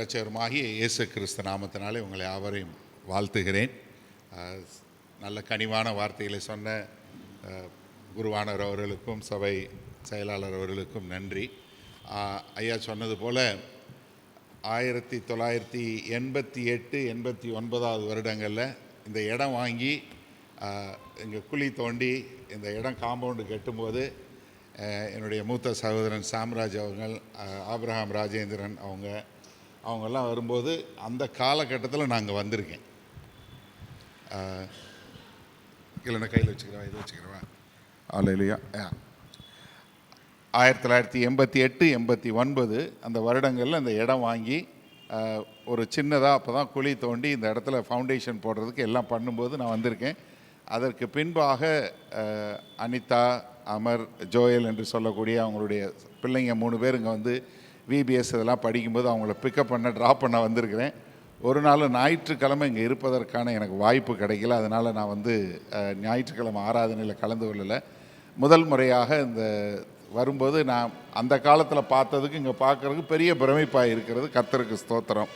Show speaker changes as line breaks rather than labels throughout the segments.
இரட்சகருமாகிய இயேசு கிறிஸ்து நாமத்தினாலே உங்களை யாவரையும் வாழ்த்துகிறேன். நல்ல கனிவான வார்த்தைகளை சொன்ன குருவானர் அவர்களுக்கும் சபை செயலாளர் அவர்களுக்கும் நன்றி. ஐயா சொன்னது போல் 1988, 89 வருடங்களில் இந்த இடம் வாங்கி இங்கே குழி தோண்டி இந்த இடம் காம்பவுண்டு கட்டும்போது என்னுடைய மூத்த சகோதரன் சாம்ராஜ் அவர்கள், ஆபிரகாம் ராஜேந்திரன் அவங்கெல்லாம் வரும்போது அந்த காலகட்டத்தில் நாங்கள் வந்திருக்கேன். இல்லைன்னா கையில் வச்சுக்கிறவா, இது வச்சுக்கிறவா, இல்லையா 1988, 89 அந்த வருடங்களில் அந்த இடம் வாங்கி ஒரு சின்னதாக அப்போ தான் குழி தோண்டி இந்த இடத்துல ஃபவுண்டேஷன் போடுறதுக்கு எல்லாம் பண்ணும்போது நான் வந்திருக்கேன். அதற்கு பின்பாக அனிதா, அமர், ஜோயல் என்று சொல்லக்கூடிய அவங்களுடைய பிள்ளைங்க 3 பேர் இங்கே வந்து விபிஎஸ் இதெல்லாம் படிக்கும்போது அவங்கள பிக்கப் பண்ண ட்ராப் பண்ண வந்திருக்கிறேன். ஒரு நாள் ஞாயிற்றுக்கிழமை இங்கே இருப்பதற்கான எனக்கு வாய்ப்பு கிடைக்கல. அதனால் நான் வந்து ஞாயிற்றுக்கிழமை ஆராதனையில் கலந்து கொள்ளலை. முதல் முறையாக இந்த வரும்போது நான் அந்த காலத்தில் பார்த்ததுக்கு இங்கே பார்க்குறதுக்கு பெரிய பிரமிப்பாக இருக்கிறது. கர்த்தருக்கு ஸ்தோத்திரம்.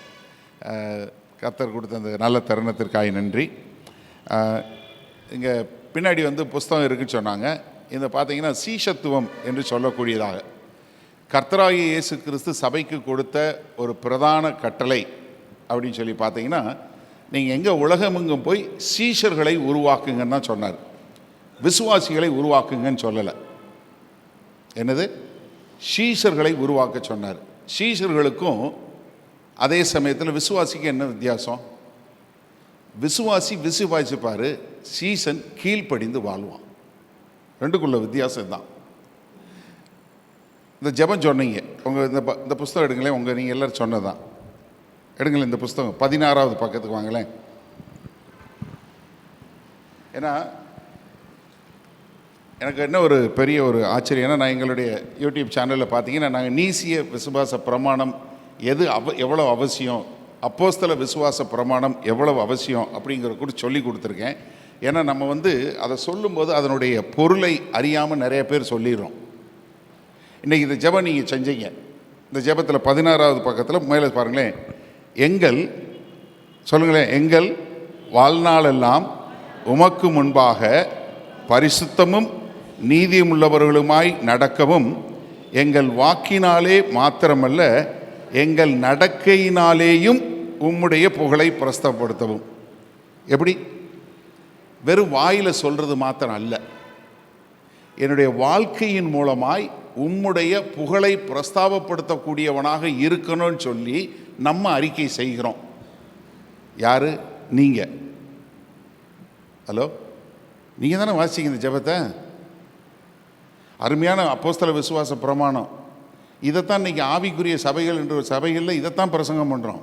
கர்த்தர் கொடுத்த அந்த நல்ல தருணத்திற்காக நன்றி. இங்கே பின்னாடி வந்து புஸ்தகம் இருக்குன்னு சொன்னாங்க. இந்த பார்த்தீங்கன்னா சீஷத்துவம் என்று சொல்லக்கூடியதாக கர்த்தராகிய இயேசு கிறிஸ்து சபைக்கு கொடுத்த ஒரு பிரதான கட்டளை அப்படின்னு சொல்லி பார்த்தீங்கன்னா, நீங்கள் எங்கே உலகமெங்கும் போய் சீஷர்களை உருவாக்குங்கன்னு தான் சொன்னார். விசுவாசிகளை உருவாக்குங்கன்னு சொல்லலை. என்னது? சீஷர்களை உருவாக்க சொன்னார். சீஷர்களுக்கும் அதே சமயத்தில் விசுவாசிக்கு என்ன வித்தியாசம்? விசுவாசி விசுவாசிப்பார், சீசன் கீழ்ப்படிந்து வாழ்வான். ரெண்டுக்குள்ள வித்தியாசம் தான். இந்த ஜெபம் சொன்னீங்க, உங்கள் இந்த புஸ்தகம் எடுங்களேன், நீங்கள் எல்லோரும் சொன்னது தான். எடுங்களேன் இந்த புஸ்தகம் 16வது பக்கத்துக்கு வாங்களேன். ஏன்னா எனக்கு என்ன ஒரு பெரிய ஒரு ஆச்சரியம், ஏன்னா நான் எங்களுடைய யூடியூப் சேனலில் பார்த்தீங்கன்னா நாங்கள் நீசிய விசுவாச பிரமாணம் எவ்வளோ அவசியம், அப்போஸ்தல விசுவாச பிரமாணம் எவ்வளவு அவசியம் அப்படிங்கிற கூட சொல்லி கொடுத்துருக்கேன். ஏன்னா நம்ம வந்து அதை சொல்லும்போது அதனுடைய பொருளை அறியாமல் நிறைய பேர் சொல்லிடுறோம். இன்றைக்கி இந்த ஜெபம் நீங்கள் செஞ்சீங்க, இந்த ஜெபத்தில் 16வது பக்கத்தில் மேலே பாருங்களேன், சொல்லுங்களேன், எங்கள் வாழ்நாளெல்லாம் உமக்கு முன்பாக பரிசுத்தமும் நீதியும் உள்ளவர்களுமாய் நடக்கவும், எங்கள் வாக்கினாலே மாத்திரமல்ல எங்கள் நடக்கையினாலேயும் உம்முடைய புகழை பிரஸ்தப்படுத்தவும். எப்படி? வெறும் வாயில் சொல்கிறது மாத்திரம் அல்ல, என்னுடைய வாழ்க்கையின் மூலமாய் உம்முடைய புகழை பிரஸ்தாபப்படுத்தக்கூடியவனாக இருக்கணும்னு சொல்லி நம்ம அறிக்கை செய்கிறோம். யாரு? நீங்கள். ஹலோ, நீங்கள் தானே வாசிங்க இந்த ஜெபத்தை. அருமையான அப்போஸ்தல விசுவாச பிரமாணம். இதைத்தான் இன்றைக்கி ஆவிக்குரிய சபைகள் என்ற ஒரு சபைகளில் இதைத்தான் பிரசங்கம் பண்ணுறோம்.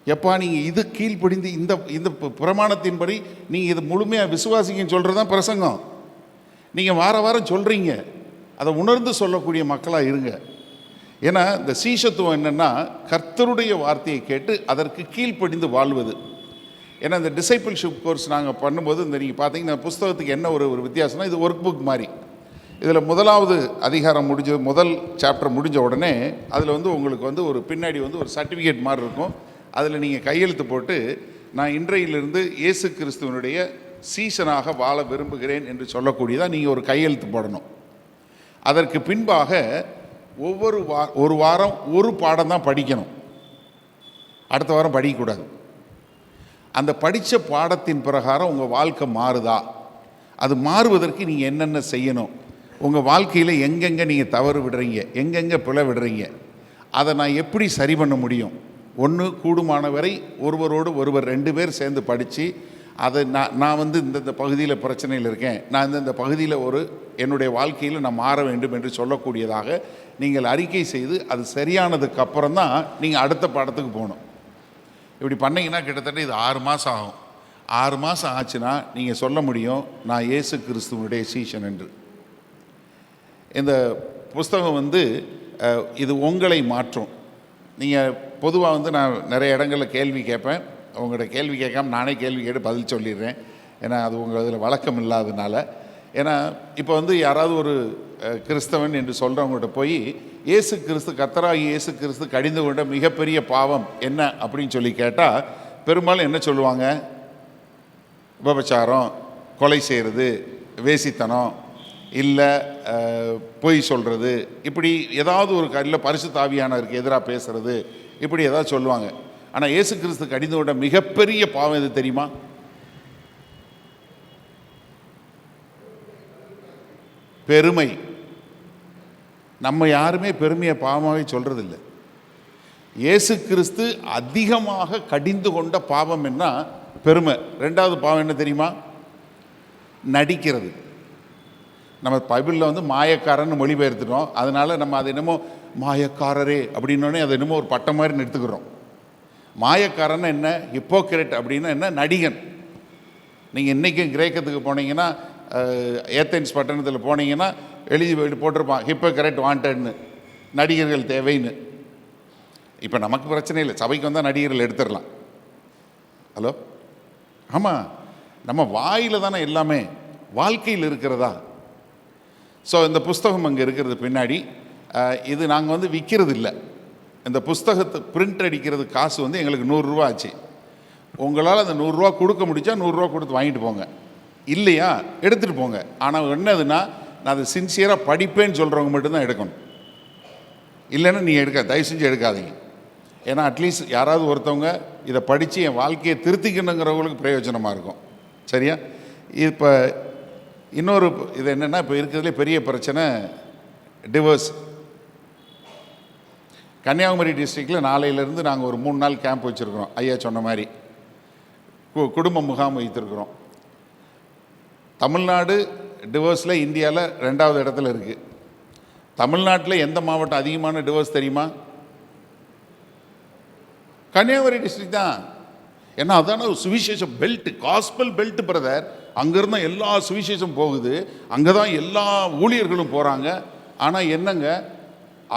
எப்பா நீங்கள் இது கீழ்ப்படிந்து இந்த இந்த பிரமாணத்தின்படி நீங்கள் இது முழுமையாக விசுவாசிங்கன்னு சொல்கிறது தான் பிரசங்கம். நீங்கள் வாரம் சொல்கிறீங்க, அதை உணர்ந்து சொல்லக்கூடிய மக்களாக இருங்க. ஏன்னா இந்த சீஷத்துவம் என்னென்னா கர்த்தருடைய வார்த்தையை கேட்டு அதற்கு கீழ்ப்படிந்து வாழ்வது. ஏன்னா இந்த டிசைபிள்ஷிப் கோர்ஸ் நாங்கள் பண்ணும்போது இந்த நீங்கள் பார்த்தீங்கன்னா புஸ்தகத்துக்கு என்ன ஒரு வித்தியாசம்னா, இது ஒர்க் புக் மாதிரி. இதில் முதலாவது அதிகாரம் முதல் சாப்டர் முடிஞ்ச உடனே அதில் வந்து உங்களுக்கு வந்து ஒரு பின்னாடி வந்து ஒரு சர்டிஃபிகேட் மாதிரி இருக்கும். அதில் நீங்கள் கையெழுத்து போட்டு நான் இன்றையிலிருந்து இயேசு கிறிஸ்துவனுடைய சீசனாக வாழ விரும்புகிறேன் என்று சொல்லக்கூடியதாக நீங்கள் ஒரு கையெழுத்து போடணும். அதற்கு பின்பாக ஒரு வாரம் ஒரு பாடம் தான் படிக்கணும், அடுத்த வாரம் படிக்கக்கூடாது. அந்த படித்த பாடத்தின் பிரகாரம் உங்கள் வாழ்க்கை மாறுதா, அது மாறுவதற்கு நீங்கள் என்னென்ன செய்யணும், உங்கள் வாழ்க்கையில் எங்கெங்கே நீங்கள் தவறு விடுறீங்க, எங்கெங்கே பிழை விடுறீங்க, அதை நான் எப்படி சரி பண்ண முடியும். ஒன்று, கூடுமானவரை ஒருவரோடு ஒருவர் 2 பேர் சேர்ந்து படித்து அதை நான் வந்து இந்த பகுதியில் பிரச்சனையில் இருக்கேன், நான் இந்த பகுதியில் என்னுடைய வாழ்க்கையில் நான் மாற வேண்டும் என்று சொல்லக்கூடியதாக நீங்கள் அறிக்கை செய்து அது சரியானதுக்கு அப்புறம் தான் நீங்கள் அடுத்த பாடத்துக்கு போகணும். இப்படி பண்ணிங்கன்னா கிட்டத்தட்ட இது 6 மாதம் ஆகும். 6 மாதம் ஆச்சுன்னா நீங்கள் சொல்ல முடியும் நான் இயேசு கிறிஸ்துவனுடைய சீஷன் என்று. இந்த புஸ்தகம் வந்து இது உங்களை மாற்றும். நீங்கள் பொதுவாக வந்து நான் நிறைய இடங்களில் கேள்வி கேட்பேன், உங்கள்கிட்ட கேள்வி கேட்காம நானே கேள்வி கேட்டு பதில் சொல்லிடுறேன். ஏன்னா அது உங்கள் இதில் வழக்கம் இல்லாததுனால. ஏன்னா இப்போ வந்து யாராவது ஒரு கிறிஸ்தவன் என்று சொல்கிறவங்கள்ட்ட போய் இயேசு கிறிஸ்து கர்த்தராகிய இயேசு கிறிஸ்து கடிந்து கொண்ட மிகப்பெரிய பாவம் என்ன அப்படின்னு சொல்லி கேட்டால் பெரும்பாலும் என்ன சொல்லுவாங்க? விபச்சாரம், கொலை செய்கிறது, வேசித்தனம், இல்லை பொய் சொல்கிறது, இப்படி ஏதாவது ஒரு இல்லை பரிசுத்த ஆவியானவருக்கு எதிராக பேசுகிறது, இப்படி ஏதாவது சொல்லுவாங்க. ஆனால் இயேசு கிறிஸ்து கடிந்து கொண்ட மிகப்பெரிய பாவம் எது தெரியுமா? பெருமை. நம்ம யாருமே பெருமையை பாவமாகவே சொல்கிறதில்லை. இயேசு கிறிஸ்து அதிகமாக கடிந்து கொண்ட பாவம் என்ன? பெருமை. 2வது பாவம் என்ன தெரியுமா? நடிக்கிறது. நம்ம பைபிளில் வந்து மாயக்காரன்னு மொழிபெயர்த்துட்டோம். அதனால் நம்ம அது என்னமோ மாயக்காரரே அப்படின்னோடனே அதை என்னமோ ஒரு பட்டம் மாதிரி எடுத்துக்கிறோம். மாயக்காரன் என்ன? ஹிப்போக்ரேட் அப்படின்னா என்ன? நடிகன். நீங்கள் இன்றைக்கும் கிரேக்கத்துக்கு போனீங்கன்னா, ஏத்தென்ஸ் பட்டணத்தில் போனீங்கன்னா எழுதி போட்டிருப்பான் ஹிப்போக்ரேட் வாண்டட்னு, நடிகர்கள் தேவைன்னு. இப்போ நமக்கு பிரச்சனை இல்லை, சபைக்கு வந்தால் நடிகர்கள் எடுத்துடலாம். ஹலோ, ஆமாம், நம்ம வாயில் தானே எல்லாமே, வாழ்க்கையில் இருக்கிறதா? ஸோ இந்த புஸ்தகம் அங்கே இருக்கிறது பின்னாடி. இது நாங்கள் வந்து விற்கிறது இல்லை. இந்த புஸ்தகத்தை பிரிண்ட் அடிக்கிறது காசு வந்து எங்களுக்கு 100 ரூபா ஆச்சு. உங்களால் அந்த 100 ரூபா கொடுக்க முடிச்சா 100 ரூபா கொடுத்து வாங்கிட்டு போங்க, இல்லையா எடுத்துகிட்டு போங்க. ஆனால் என்னதுன்னா, நான் அதை சின்சியராக படிப்பேன்னு சொல்கிறவங்க மட்டும்தான் எடுக்கணும். இல்லைன்னா நீங்கள் தயவு செஞ்சு எடுக்காதீங்க. ஏன்னா அட்லீஸ்ட் யாராவது ஒருத்தவங்க இதை படித்து என் வாழ்க்கையை திருத்திக்கணுங்கிறவங்களுக்கு பிரயோஜனமாக இருக்கும். சரியா? இப்போ இன்னொரு இது என்னென்னா, இப்போ இருக்கிறதுலே பெரிய பிரச்சனை டிவோர்ஸ். கன்னியாகுமரி டிஸ்ட்ரிக்டில் நாளையிலேருந்து நாங்கள் ஒரு 3 நாள் கேம்ப் வச்சுருக்கிறோம். ஐயா சொன்ன மாதிரி குடும்ப முகாம் வைத்திருக்கிறோம். தமிழ்நாடு டிவோர்ஸில் இந்தியாவில் 2வது இடத்துல இருக்குது. தமிழ்நாட்டில் எந்த மாவட்டம் அதிகமான டிவோர்ஸ் தெரியுமா? கன்னியாகுமரி டிஸ்ட்ரிக்ட் தான். ஏன்னா அதான சுவிசேஷம் பெல்ட், காஸ்பல் பெல்ட் பிரதர். அங்கேருந்து எல்லா சுவிசேஷம் போகுது, அங்கே தான் எல்லா ஊழியர்களும் போகிறாங்க. ஆனால் என்னங்க,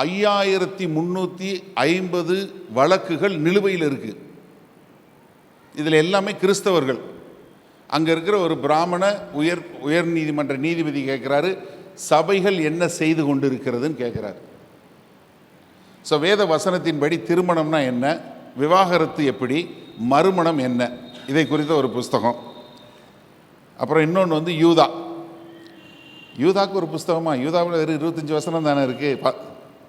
5350 வழக்குகள் நிலுவையில் இருக்குது. இதில் எல்லாமே கிறிஸ்தவர்கள். அங்கே இருக்கிற ஒரு பிராமண உயர் நீதிமன்ற நீதிபதி கேட்குறாரு, சபைகள் என்ன செய்து கொண்டு இருக்கிறதுன்னு கேட்குறாரு. ஸோ வேத வசனத்தின்படி திருமணம்னா என்ன, விவாகரத்து எப்படி, மறுமணம் என்ன, இதை குறித்த ஒரு புஸ்தகம். அப்புறம் இன்னொன்று வந்து யூதாக்கு ஒரு புஸ்தகமாக, யூதாவில் வெறும் 25 வசனம் தானே இருக்குது,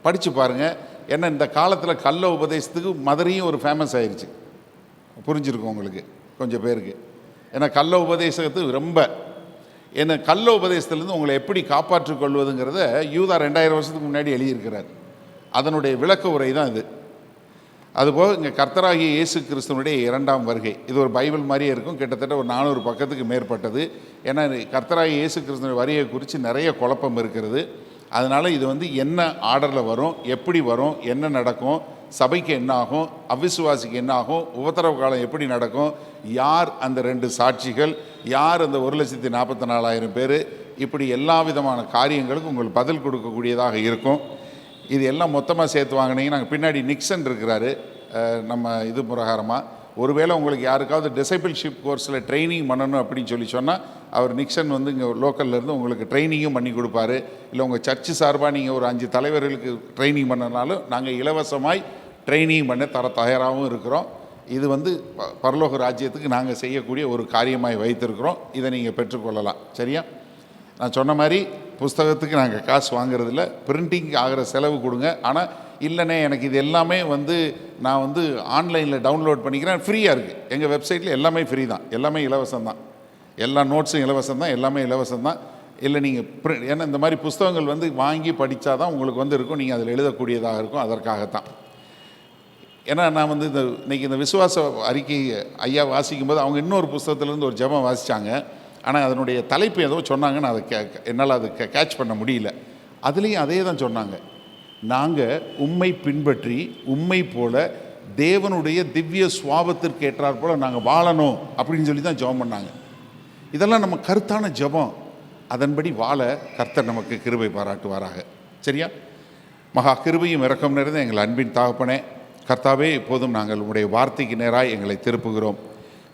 படித்து பாருங்கள். ஏன்னா இந்த காலத்தில் கள்ள உபதேசத்துக்கு மதுரையும் ஒரு ஃபேமஸ் ஆயிடுச்சு. புரிஞ்சிருக்கும் உங்களுக்கு கொஞ்சம் பேருக்கு. ஏன்னா கள்ள உபதேசத்துக்கு ரொம்ப, ஏன்னா கள்ள உபதேசத்துலேருந்து உங்களை எப்படி காப்பாற்றிக் கொள்வதுங்கிறத யூதா 2000 வருஷத்துக்கு முன்னாடி எழுதியிருக்கிறார். அதனுடைய விளக்க உரை தான் இது. அதுபோக இங்கே கர்த்தராகிய இயேசு கிறிஸ்துவனுடைய 2ஆம் வருகை, இது ஒரு பைபிள் மாதிரியே இருக்கும், கிட்டத்தட்ட ஒரு 400 பக்கத்துக்கு மேற்பட்டது. ஏன்னா கர்த்தராகிய இயேசு கிறிஸ்துவனுடைய வருகையை குறித்து நிறைய குழப்பம் இருக்கிறது. அதனால் இது வந்து என்ன ஆர்டரில் வரும், எப்படி வரும், என்ன நடக்கும், சபைக்கு என்ன ஆகும், அவிசுவாசிக்கு என்ன ஆகும், உபத்திரவ காலம் எப்படி நடக்கும், யார் அந்த 2 சாட்சிகள், யார் அந்த 1,44,000 பேர், இப்படி எல்லா விதமான காரியங்களுக்கும் உங்களுக்கு பதில் கொடுக்கக்கூடியதாக இருக்கும். இது எல்லாம் மொத்தமாக சேர்த்து வாங்கினீங்க. நாங்கள் பின்னாடி நிக்சன் இருக்கிறாரு நம்ம இது பிரகாரமாக. ஒருவேளை உங்களுக்கு யாருக்காவது டிசைபிள்ஷிப் கோர்ஸில் ட்ரைனிங் பண்ணணும் அப்படின்னு சொன்னால் அவர் நிக்சன் வந்து இங்கே லோக்கல்லேருந்து உங்களுக்கு ட்ரைனிங்கும் பண்ணி கொடுப்பாரு. இல்லை உங்கள் சர்ச்சு சார்பாக நீங்கள் ஒரு 5 தலைவர்களுக்கு ட்ரைனிங் பண்ணனாலும் நாங்கள் இலவசமாய் ட்ரைனிங் பண்ண தயாராகவும் இருக்கிறோம். இது வந்து பரலோக ராஜ்யத்துக்கு நாங்கள் செய்யக்கூடிய ஒரு காரியமாய் வைத்திருக்கிறோம். இதை நீங்கள் பெற்றுக்கொள்ளலாம். சரியா? நான் சொன்ன மாதிரி புஸ்தகத்துக்கு நாங்கள் காசு வாங்குறதில்ல, பிரிண்டிங் ஆகிற செலவு கொடுங்க. ஆனால் இல்லைண்ணே எனக்கு இது எல்லாமே வந்து நான் வந்து ஆன்லைனில் டவுன்லோட் பண்ணிக்கிறேன், ஃப்ரீயாக இருக்குது. எங்கள் வெப்சைட்டில் எல்லாமே ஃப்ரீ தான், எல்லாமே இலவசம் தான், எல்லா நோட்ஸும் இலவசம் தான், எல்லாமே இலவசம் தான். இல்லை நீங்கள் ஏன்னா இந்த மாதிரி புஸ்தகங்கள் வந்து வாங்கி படித்தா தான் உங்களுக்கு வந்து இருக்கும், நீங்கள் அதில் எழுதக்கூடியதாக இருக்கும். அதற்காகத்தான். ஏன்னா நான் வந்து இன்றைக்கி இந்த விசுவாச அறிக்கை ஐயா வாசிக்கும்போது அவங்க இன்னொரு புஸ்தகத்துலேருந்து ஒரு ஜெபம் வாசித்தாங்க. ஆனால் அதனுடைய தலைப்பு ஏதோ சொன்னாங்க, நான் அதை என்னால் அது கேட்ச் பண்ண முடியல. அதுலேயும் அதே தான் சொன்னாங்க, நாங்கள் உம்மை பின்பற்றி உம்மை போல தேவனுடைய திவ்ய சுவாபத்திற்கு ஏற்றாற் போல் நாங்கள் வாழணும் அப்படின்னு சொல்லி தான் ஜெபம் பண்ணாங்க. இதெல்லாம் நம்ம கருத்தான ஜெபம். அதன்படி வாழ கர்த்தர் நமக்கு கிருபை பாராட்டுவாராக. சரியா? மகா கிருபையும் இரக்கம் நிறைந்த எங்கள் அன்பின் தகப்பனே, கர்த்தாவே, இப்போதும் நாங்கள் உங்களுடைய வார்த்தைக்கு நேராய் எங்களை திருப்புகிறோம்.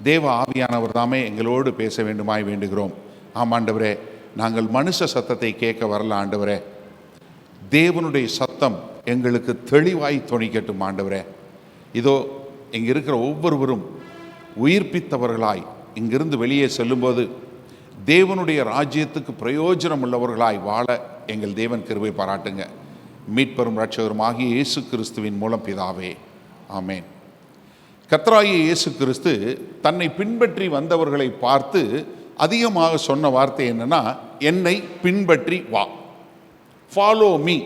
தேவ ஆவியானவர் தாமே எங்களோடு பேச வேண்டுமாய் வேண்டுகிறோம். ஆமாண்டவரே, நாங்கள் மனுஷ சத்தத்தை கேட்க வரல ஆண்டவரே, தேவனுடைய சத்தம் எங்களுக்கு தெளிவாய் தொனிக்கட்டும் ஆண்டவரே. இதோ இங்கே இருக்கிற ஒவ்வொருவரும் உயிர்ப்பித்தவர்களாய் இங்கிருந்து வெளியே செல்லும்போது தேவனுடைய ராஜ்யத்துக்கு பிரயோஜனம் உள்ளவர்களாய் வாழ எங்கள் தேவன் கிருபை பாராட்டுங்க. மீட்பெரும் இரட்சகரும் ஆகிய இயேசு கிறிஸ்துவின் மூலம் பிதாவே, ஆமேன். கர்த்தராகிய இயேசு கிறிஸ்து தன்னை பின்பற்றி வந்தவர்களை பார்த்து அதிகமாக சொன்ன வார்த்தை என்னன்னா, என்னை பின்பற்றி வா, ஃபாலோ மீ.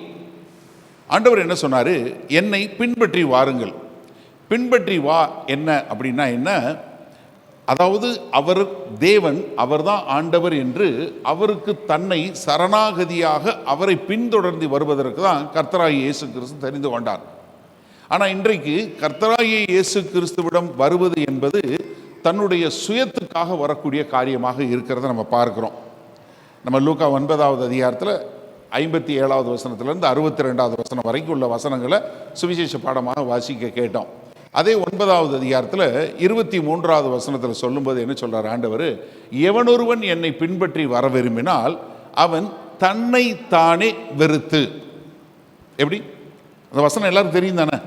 ஆண்டவர் என்ன சொன்னார்? என்னை பின்பற்றி வாருங்கள். பின்பற்றி வா என்ன அப்படின்னா என்ன? அதாவது அவர் தேவன், அவர்தான் ஆண்டவர் என்று அவருக்கு தன்னை சரணாகதியாக அவரை பின்தொடர்ந்து வருவதற்கு தான் கர்த்தராகிய இயேசு கிறிஸ்து தெரிந்து கொண்டார். ஆனால் இன்றைக்கு கர்த்தராகிய இயேசு கிறிஸ்துவிடம் வருவது என்பது தன்னுடைய சுயத்துக்காக வரக்கூடிய காரியமாக இருக்கிறத நம்ம பார்க்கிறோம். நம்ம லூக்கா 9வது அதிகாரத்தில் 57வது வசனத்திலிருந்து 62வது வசனம் வரைக்கும் உள்ள வசனங்களை சுவிசேஷ பாடமாக வாசிக்க கேட்டோம். அதே 9வது அதிகாரத்தில் 23வது வசனத்தில் சொல்லும்போது என்ன சொல்றார் ஆண்டவர்? எவனொருவன் என்னை பின்பற்றி வர விரும்பினால் அவன் தன்னை தானே வெறுத்து. எப்படி? அந்த வசனம் எல்லாரும் தெரியும் தானே?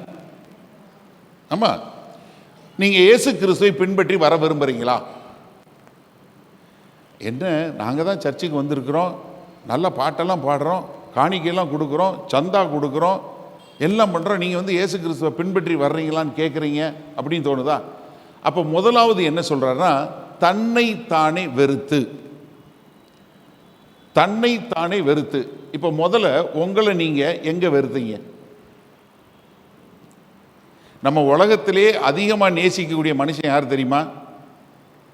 ஆமா. நீங்க இயேசு கிறிஸ்துவை பின்பற்றி வர விரும்புறீங்களா? என்ன, நாங்கள் தான் சர்ச்சுக்கு வந்திருக்கிறோம், நல்ல பாட்டெல்லாம் பாடுறோம், காணிக்கையெல்லாம் கொடுக்குறோம், சந்தா கொடுக்குறோம், எல்லாம் பண்ணுறோம், நீங்கள் வந்து இயேசு கிறிஸ்துவை பின்பற்றி வர்றீங்களான்னு கேட்குறீங்க அப்படின்னு தோணுதா? அப்போ முதலாவது என்ன சொல்கிறாருன்னா, தன்னை தானே வெறுத்து. தன்னை தானே வெறுத்து. இப்போ முதல்ல உங்களை நீங்கள் எங்கே வெறுத்தீங்க? நம்ம உலகத்திலே அதிகமாக நேசிக்கக்கூடிய மனுஷன் யார் தெரியுமா?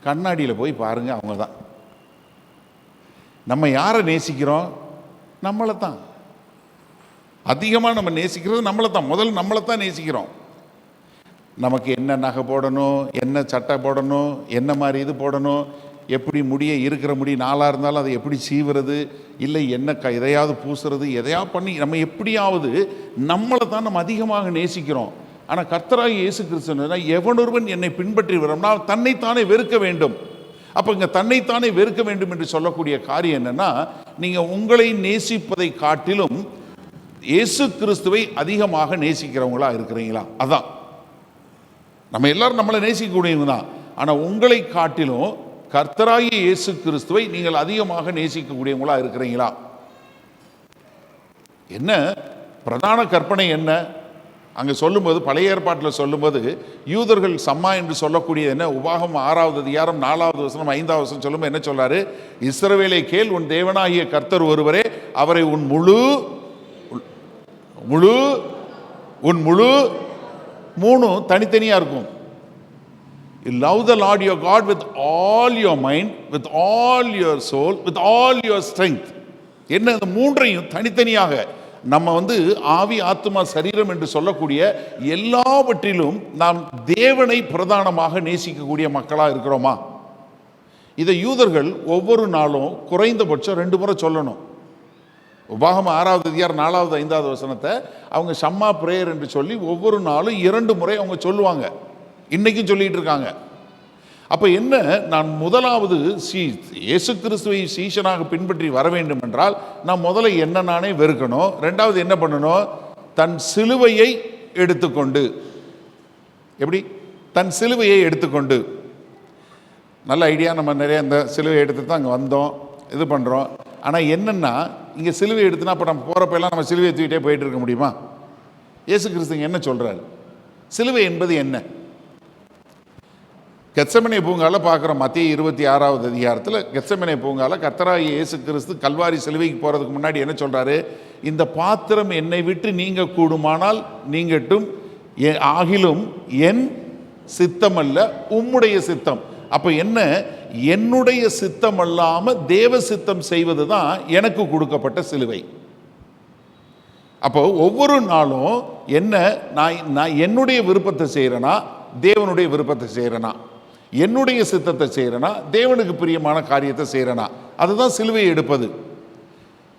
கண்ணாடியில் போய் பாருங்க, அவங்க தான். நம்ம யாரை நேசிக்கிறோம்? நம்மளை தான். அதிகமாக நம்ம நேசிக்கிறது நம்மளை தான். முதல்ல நம்மளை தான் நேசிக்கிறோம். நமக்கு என்ன நகை போடணும், என்ன சட்டை போடணும், என்ன மாதிரி இது போடணும், எப்படி முடிய இருக்கிற முடி நாளாக இருந்தாலும் அதை எப்படி சீவுறது, இல்லை என்ன எதையாவது பூசுறது, எதையாவது பண்ணி நம்ம எப்படியாவது நம்மளை தான் நம்ம அதிகமாக நேசிக்கிறோம். ஆனால் கர்த்தராகிய இயேசு கிறிஸ்து எவனொருவன் என்னை பின்பற்றி வரோம்னா தன்னைத்தானே வெறுக்க வேண்டும். அப்போ இங்கே தன்னைத்தானே வெறுக்க வேண்டும் என்று சொல்லக்கூடிய காரியம் என்னன்னா, நீங்கள் உங்களை நேசிப்பதை காட்டிலும் இயேசு கிறிஸ்துவை அதிகமாக நேசிக்கிறவங்களா இருக்கிறீங்களா? அதான் நம்ம எல்லாரும் நம்மளை நேசிக்கக்கூடியவங்க தான். ஆனால் உங்களை காட்டிலும் கர்த்தராகிய இயேசு கிறிஸ்துவை நீங்கள் அதிகமாக நேசிக்கக்கூடியவங்களா இருக்கிறீங்களா? என்ன பிரதான கற்பனை என்ன அங்கே சொல்லும்போது, பழைய ஏற்பாட்டில் சொல்லும்போது யூதர்கள் சம்மா என்று சொல்லக்கூடியது என்ன? உபாகம் 6வது அதிகாரம் 4வது வசனம் 5வது வசனம் சொல்லும்போது என்ன சொல்றாரு? இஸ்ரவேலை கேள், உன் தேவனாகிய கர்த்தர் ஒருவரே, அவரை உன் முழு மூணு தனித்தனியா இருக்கும். You love the Lord your God with all your mind, with all your soul, with all your strength. என்ன இந்த மூன்றையும் தனித்தனியாக நம்ம ஆவி ஆத்துமா சரீரம் என்று சொல்லக்கூடிய எல்லாவற்றிலும் நாம் தேவனை பிரதானமாக நேசிக்கக்கூடிய மக்களாக இருக்கிறோமா? இதை யூதர்கள் ஒவ்வொரு நாளும் குறைந்தபட்சம் 2 முறை சொல்லணும். உபாகம் 6வது அதிகாரம் 4வது 5வது வசனத்தை அவங்க ஷம்மா பிரேயர் என்று சொல்லி ஒவ்வொரு நாளும் 2 முறை அவங்க சொல்லுவாங்க. இன்னைக்கும் சொல்லிட்டு இருக்காங்க. அப்போ என்ன, நான் முதலாவது இயேசு கிறிஸ்துவை சீஷனாக பின்பற்றி வர வேண்டும் என்றால் நான் முதல்ல என்ன நானே வெறுக்கணும். 2வது என்ன பண்ணணும்? தன் சிலுவையை எடுத்துக்கொண்டு. எப்படி? தன் சிலுவையை எடுத்துக்கொண்டு. நல்ல ஐடியா. நம்ம நிறைய இந்த சிலுவையை எடுத்து தான் அங்கே வந்தோம், இது பண்ணுறோம். ஆனால் என்னென்னா, இங்கே சிலுவை எடுத்துனா அப்போ நம்ம போகிறப்பெல்லாம் நம்ம சிலுவையை தூக்கிட்டே போயிட்டு இருக்க முடியுமா? இயேசு கிறிஸ்துங்க என்ன சொல்கிறாரு? சிலுவை என்பது என்ன? கெத்செமனே பூங்கால பார்க்குறோம். மத்திய 26வது அதிகாரத்தில் கெத்செமனே பூங்கால கர்த்தராகிய இயேசு கிறிஸ்து கல்வாரி சிலுவைக்கு போகிறதுக்கு முன்னாடி என்ன சொல்கிறாரு? இந்த பாத்திரம் என்னை விட்டு நீங்க கூடுமானால் நீங்கட்டும், ஆகிலும் என் சித்தம் அல்ல உம்முடைய சித்தம். அப்போ என்ன? என்னுடைய சித்தம் அல்லாமல் தேவ சித்தம் செய்வது தான் எனக்கு கொடுக்கப்பட்ட சிலுவை. அப்போ ஒவ்வொரு நாளும் என்ன, நான் என்னுடைய விருப்பத்தை செய்கிறேனா தேவனுடைய விருப்பத்தை செய்கிறேனா, என்னுடைய சித்தத்தை செய்கிறேனா தேவனுக்கு பிரியமான காரியத்தை செய்கிறேனா, அதுதான் சிலுவையை எடுப்பது.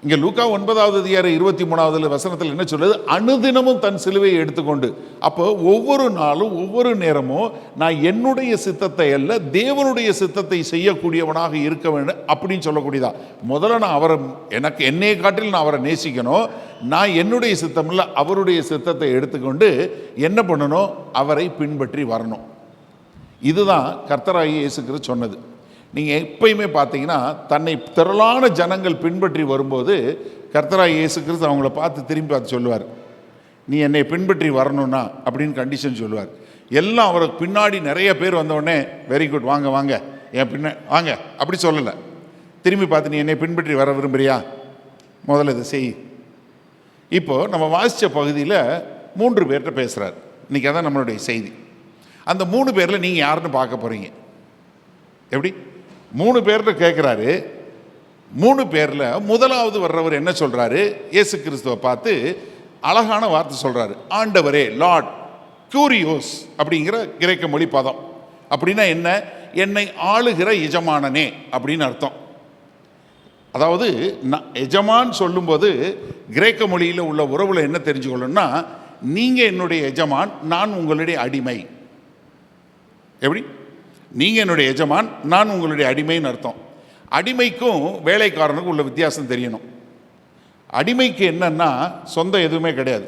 இங்கே லூக்கா 9வது அதிகாரம் 23வது வசனத்தில் என்ன சொல்லுது? அனுதினமும் தன் சிலுவையை எடுத்துக்கொண்டு. அப்போ ஒவ்வொரு நாளும் ஒவ்வொரு நேரமும் நான் என்னுடைய சித்தத்தை அல்ல தேவனுடைய சித்தத்தை செய்யக்கூடியவனாக இருக்க வேண்டும் அப்படின்னு சொல்லக்கூடியதா. முதல்ல நான் அவரை, எனக்கு என்னையை காட்டில் நான் அவரை நேசிக்கணும். நான் என்னுடைய சித்தம் இல்லை அவருடைய சித்தத்தை எடுத்துக்கொண்டு என்ன பண்ணணும்? அவரை பின்பற்றி வரணும். இதுதான் கர்த்தராகிய இயேசு கிறிஸ்து சொன்னது. நீங்கள் எப்பயுமே பார்த்தீங்கன்னா தன்னை திரளான ஜனங்கள் பின்பற்றி வரும்போது கர்த்தராகிய இயேசு கிறிஸ்து அவங்கள பார்த்து திரும்பி பார்த்து சொல்லுவார், நீ என்னை பின்பற்றி வரணும்னா அப்படின்னு கண்டிஷன் சொல்லுவார். எல்லாம் அவருக்கு பின்னாடி நிறைய பேர் வந்தவுடனே வெரி குட் வாங்க வாங்க என் பின்ன வாங்க அப்படி சொல்லலை. திரும்பி பார்த்து நீ என்னை பின்பற்றி வர விரும்புறியா, முதல்ல இதை செய். இப்போது நம்ம வாசித்த பகுதியில் 3 பேர்கிட்ட பேசுகிறார். இன்றைக்கி அதான் நம்மளுடைய செய்தி. அந்த 3 பேரில் நீங்கள் யாருன்னு பார்க்க போகிறீங்க? எப்படி 3 பேர்கிட்ட கேட்குறாரு. 3 பேரில் முதலாவது வர்றவர் என்ன சொல்கிறாரு? இயேசு கிறிஸ்துவை பார்த்து அழகான வார்த்தை சொல்கிறாரு. ஆண்டவரே, லார்ட் க்யூரியோஸ் அப்படிங்கிற கிரேக்க மொழி பதம். அப்படின்னா என்ன? என்னை ஆளுகிற எஜமானனே அப்படின்னு அர்த்தம். அதாவது எஜமான் சொல்லும்போது கிரேக்க மொழியில் உள்ள உறவில் என்ன தெரிஞ்சுக்கொள்ளணும்னா, நீங்கள் என்னுடைய எஜமான், நான் உங்களுடைய அடிமை. எப்படி? நீங்கள் என்னுடைய எஜமான், நான் உங்களுடைய அடிமைன்னு அர்த்தம். அடிமைக்கும் வேலைக்காரனுக்கும் உள்ள வித்தியாசம் தெரியணும். அடிமைக்கு என்னன்னா சொந்தம் எதுவுமே கிடையாது.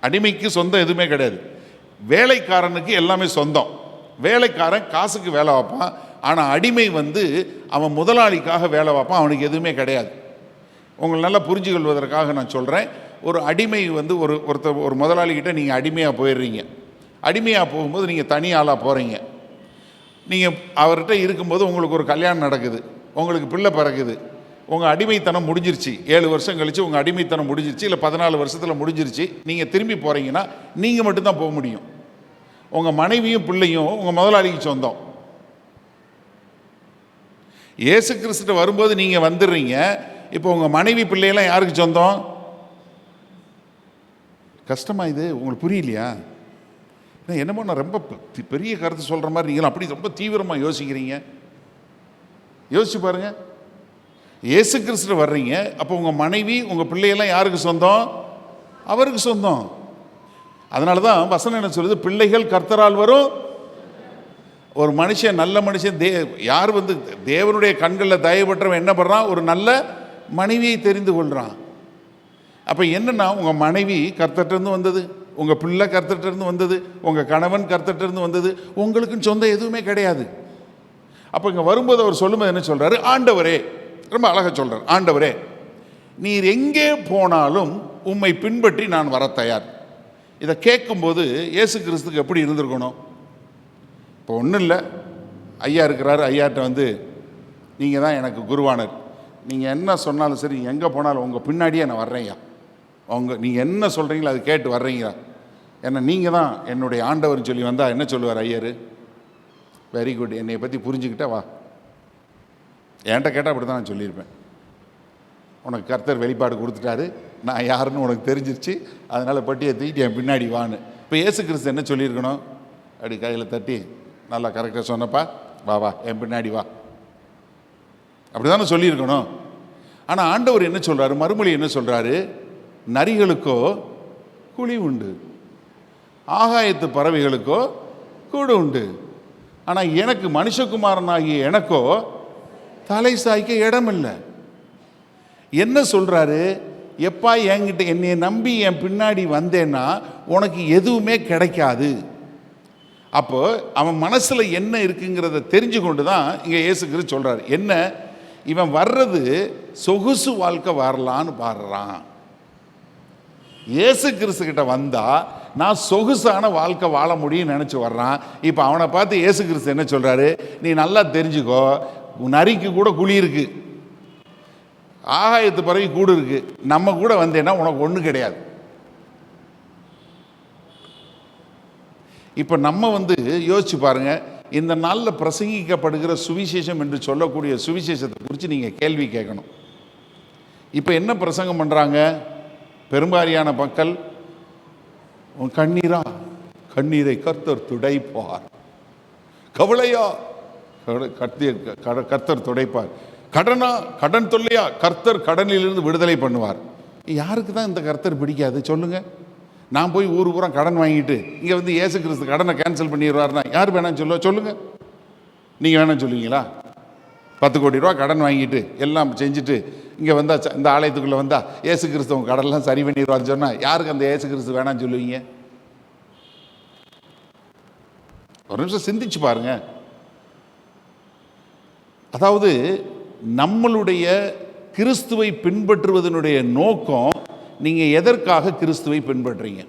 அடிமைக்கு சொந்தம் எதுவுமே கிடையாது. வேலைக்காரனுக்கு எல்லாமே சொந்தம். வேலைக்காரன் காசுக்கு வேலை வைப்பான். ஆனால் அடிமை அவன் முதலாளிக்காக வேலை வைப்பான். அவனுக்கு எதுவுமே கிடையாது. உங்களை நல்லா புரிஞ்சு கொள்வதற்காக நான் சொல்கிறேன். ஒரு அடிமை ஒரு முதலாளிகிட்ட நீங்கள் அடிமையாக போயிடுறீங்க. அடிமையாக போகும்போது நீங்கள் தனி ஆளாக போகிறீங்க. நீங்கள் அவர்கிட்ட இருக்கும்போது உங்களுக்கு ஒரு கல்யாணம் நடக்குது, உங்களுக்கு பிள்ளை பிறகுது, உங்கள் அடிமைத்தனம் முடிஞ்சிருச்சு. 7 வருஷம் கழித்து உங்கள் அடிமைத்தனம் முடிஞ்சிருச்சு, இல்லை 14 வருஷத்தில் முடிஞ்சிருச்சு. நீங்கள் திரும்பி போகிறீங்கன்னா நீங்கள் மட்டும்தான் போக முடியும். உங்கள் மனைவியும் பிள்ளையும் உங்கள் முதலாளிக்கு சொந்தம். இயேசு கிறிஸ்துட்ட வரும்போது நீங்கள் வந்துடுறீங்க. இப்போ உங்கள் மனைவி பிள்ளையெல்லாம் யாருக்கு சொந்தம்? கஷ்டமா இது உங்களுக்கு புரியலையா? என்னமோ நான் ரொம்ப பெரிய கருத்து சொல்கிற மாதிரி நீங்களும் அப்படி ரொம்ப தீவிரமாக யோசிக்கிறீங்க. யோசிச்சு பாருங்க. இயேசு கிறிஸ்து வர்றீங்க, அப்போ உங்கள் மனைவி உங்கள் பிள்ளையெல்லாம் யாருக்கு சொந்தம்? அவருக்கு சொந்தம். அதனால தான் வசனம் என்ன சொல்லுது? பிள்ளைகள் கர்த்தரால் வரும். ஒரு மனுஷன், நல்ல மனுஷன், யார் தேவனுடைய கண்களில் தயவுபற்றவன் என்ன பண்ணுறான்? ஒரு நல்ல மனைவியை தெரிந்து கொள்கிறான். அப்போ என்னன்னா, உங்கள் மனைவி கர்த்தர்கிட்டருந்து வந்தது, உங்கள் பிள்ளை கர்த்தர்கிட்டருந்து வந்தது, உங்கள் கணவன் கர்த்தர்கிட்டருந்து வந்தது, உங்களுக்குன்னு சொந்தம் எதுவுமே கிடையாது. அப்போ இங்கே வரும்போது அவர் சொல்லும்போது என்ன சொல்கிறாரு? ஆண்டவரே, ரொம்ப அழகாக சொல்கிறார், ஆண்டவரே நீர் எங்கே போனாலும் உம்மை பின்பற்றி நான் வர தயார். இதை கேட்கும்போது இயேசு கிறிஸ்துக்கு எப்படி இருந்திருக்கணும்? இப்போ ஒன்றும் இல்லை, ஐயா இருக்கிறாரு, ஐயாட்ட நீங்கள் தான் எனக்கு குருவானர், நீங்கள் என்ன சொன்னாலும் சரி, எங்கே போனாலும் உங்கள் பின்னாடியே நான் வர்றேங்க, நீங்கள் என்ன சொல்கிறீங்களோ அது கேட்டு வர்றீங்க, ஏன்னா நீங்கள் தான் என்னுடைய ஆண்டவர்னு சொல்லி வந்தால் என்ன சொல்லுவார் ஐயர்? வெரி குட், என்னை பற்றி புரிஞ்சுக்கிட்டா வா. என்கிட்ட கேட்டால் அப்படி தான் நான் சொல்லியிருப்பேன். உனக்கு கர்த்தர் வெளிப்பாடு கொடுத்துட்டாரு, நான் யாருன்னு உனக்கு தெரிஞ்சிருச்சு, அதனால் பட்டியை தூக்கிட்டு என் பின்னாடி வான்னு. இப்போ இயேசு கிறிஸ்து என்ன சொல்லியிருக்கணும்? அப்படி கையில் தட்டி, நல்லா கரெக்டாக சொன்னப்பா, வா வா என் பின்னாடி வா, அப்படி தானே சொல்லியிருக்கணும். ஆனால் ஆண்டவர் என்ன சொல்கிறாரு? மறுமொழி என்ன சொல்கிறாரு? நரிகளுக்கோ குழி உண்டு, ஆகாயத்து பறவைகளுக்கோ கூடு உண்டு, ஆனால் எனக்கு மனுஷகுமாரனாகிய எனக்கோ தலை சாய்க்க இடம் இல்லை. என்ன சொல்கிறாரு? எப்பா என்கிட்ட என்னை நம்பி என் பின்னாடி வந்தேன்னா உனக்கு எதுவுமே கிடைக்காது. அப்போ அவன் மனசில் என்ன இருக்குங்கிறத தெரிஞ்சு கொண்டு தான் இங்கே இயேசு கிறிஸ்து சொல்கிறார். என்ன, இவன் வர்றது சொகுசு வாழ்க்கை வரலான்னு பாடுறான். இயேசு கிறிஸ்து கிட்ட வந்தால் நான் சொகுசான வாழ்க்கை வாழ முடியும்னு நினச்சி வர்றான். இப்போ அவனை பார்த்து இயேசு கிறிஸ்து என்ன சொல்கிறாரு? நீ நல்லா தெரிஞ்சுக்கோ, நரிக்கு கூட குழி இருக்கு, ஆகாயத்து பறவை கூடு இருக்கு, நம்ம கூட வந்தேன்னா உனக்கு ஒன்றும் கிடையாது. இப்போ நம்ம யோசிச்சு பாருங்க, இந்த நாளில் பிரசங்கிக்கப்படுகிற சுவிசேஷம் என்று சொல்லக்கூடிய சுவிசேஷத்தை குறித்து நீங்கள் கேள்வி கேட்கணும். இப்போ என்ன பிரசங்கம் பண்ணுறாங்க பெரும்பாலான மக்கள்? கண்ணீரா, கண்ணீரை கர்த்தர் துடைப்பார், கவலையா கர்த்தர் துடைப்பார், கடனா கடன் தொல்லையா கர்த்தர் கடனிலிருந்து விடுதலை பண்ணுவார். யாருக்கு தான் இந்த கர்த்தர் பிடிக்காது சொல்லுங்க? நான் போய் ஊர் பூரா கடன் வாங்கிட்டு இங்கே இயேசு கிறிஸ்து கடனை கேன்சல் பண்ணிடுவார்னா யார் வேணான்னு சொல்லுங்க? நீங்கள் வேணான்னு சொல்லுவீங்களா? 10 கோடி ரூபா கடன் வாங்கிட்டு எல்லாம் செஞ்சுட்டு இங்கே இந்த ஆலயத்துக்குள்ளே வந்தால் இயேசு கிறிஸ்து உங்கள் கடன்லாம் சரி பண்ணிடுவான்னு சொன்னால் யாருக்கு அந்த இயேசு கிறிஸ்து வேணான்னு சொல்லுவீங்க? ஒரு நிமிஷம் சிந்திச்சு பாருங்க. அதாவது நம்மளுடைய கிறிஸ்துவை பின்பற்றுவதனுடைய நோக்கம், நீங்கள் எதற்காக கிறிஸ்துவை பின்பற்றுறீங்க?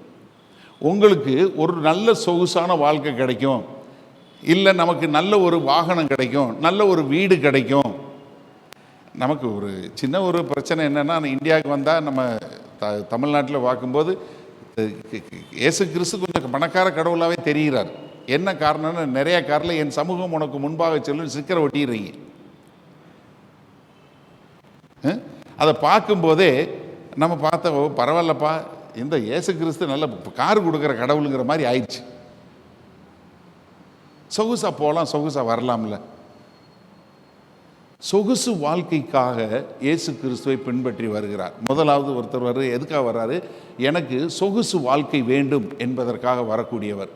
உங்களுக்கு ஒரு நல்ல சொகுசான வாழ்க்கை கிடைக்கும், இல்லை நமக்கு நல்ல ஒரு வாகனம் கிடைக்கும், நல்ல ஒரு வீடு கிடைக்கும். நமக்கு ஒரு சின்ன ஒரு பிரச்சனை என்னென்னா, இந்தியாவுக்கு வந்தால் நம்ம தமிழ்நாட்டில் பார்க்கும்போது இயேசு கிறிஸ்து கொஞ்சம் பணக்கார கடவுளாகவே தெரிகிறார். என்ன காரணம்னு நிறைய காரில் என் சமூகம் உனக்கு முன்பாக செல்லும் சிக்கரை ஒட்டிடுறீங்க. அதை பார்க்கும்போதே நம்ம பார்த்த பரவாயில்லப்பா, இந்த இயேசு கிறிஸ்து நல்ல கார் கொடுக்குற கடவுளுங்கிற மாதிரி ஆயிடுச்சு. சொகுசா போகலாம், சொகுசா வரலாம்ல. சொகுசு வாழ்க்கைக்காக இயேசு கிறிஸ்துவை பின்பற்றி வருகிறார். முதலாவது ஒருத்தர் எதுக்காக வர்றாரு? எனக்கு சொகுசு வாழ்க்கை வேண்டும் என்பதற்காக வரக்கூடியவர்.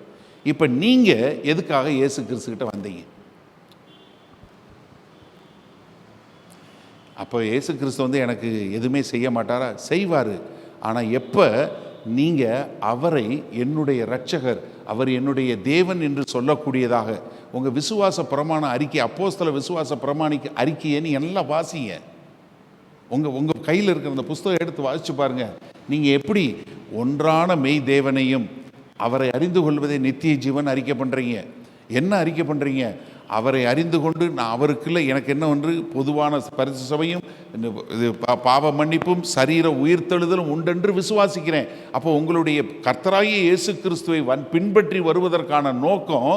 இப்போ நீங்கள் எதுக்காக இயேசு கிறிஸ்துக்கிட்ட வந்தீங்க? அப்போ இயேசு கிறிஸ்து எனக்கு எதுவுமே செய்ய மாட்டாரா? செய்வார். ஆனால் எப்போ நீங்கள் அவரை என்னுடைய இரட்சகர், அவர் என்னுடைய தேவன் என்று சொல்லக்கூடியதாக உங்கள் விசுவாச பிரமாண அறிக்கை, அப்போஸ்தல விசுவாச பிரமாணிக்க அறிக்கையை நீங்கள் எல்லாம் வாசிங்க. உங்கள் கையில் இருக்கிற அந்த புஸ்தகம் எடுத்து வாசித்து பாருங்கள். நீங்கள் எப்படி ஒன்றான மெய் தேவனையும் அவரை அறிந்து கொள்வதை நித்திய ஜீவன் அறிக்கை பண்ணுறீங்க. என்ன அறிக்கை பண்ணுறீங்க? அவரை அறிந்து கொண்டு நான் அவருக்குள்ள எனக்கு என்ன ஒன்று பொதுவான பரிசு சபையும் பாவ மன்னிப்பும் சரீர உயிர்த்தெழுதலும் உண்டென்று விசுவாசிக்கிறேன். அப்போ உங்களுடைய கர்த்தராகிய இயேசு கிறிஸ்துவை பின்பற்றி வருவதற்கான நோக்கம்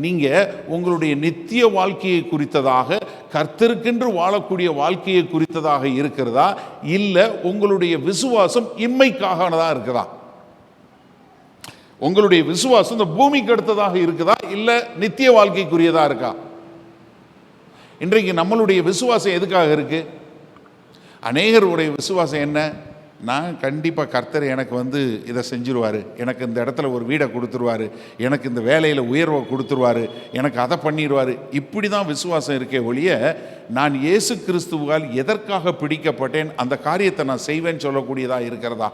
நீங்கள் உங்களுடைய நித்திய வாழ்க்கையை குறித்ததாக, கர்த்தருக்கென்று வாழக்கூடிய வாழ்க்கையை குறித்ததாக இருக்கிறதா, இல்லை உங்களுடைய விசுவாசம் இம்மைக்காகதான் இருக்குதா? உங்களுடைய விசுவாசம் இந்த பூமிக்கு அடுத்ததாக இருக்குதா இல்லை நித்திய வாழ்க்கைக்குரியதா இருக்கா? இன்றைக்கு நம்மளுடைய விசுவாசம் எதுக்காக இருக்கு? அநேகருடைய விசுவாசம் என்ன? நான் கண்டிப்பாக கர்த்தர் எனக்கு இதை செஞ்சிருவார், எனக்கு இந்த இடத்துல ஒரு வீடை கொடுத்துருவார், எனக்கு இந்த வேலையில் உயர்வை கொடுத்துருவார், எனக்கு அதை பண்ணிடுவார். இப்படி தான் விசுவாசம் இருக்கே ஒழிய, நான் இயேசு கிறிஸ்துவால் எதற்காக பிடிக்கப்பட்டேன், அந்த காரியத்தை நான் செய்வேன்னு சொல்லக்கூடியதாக இருக்கிறதா?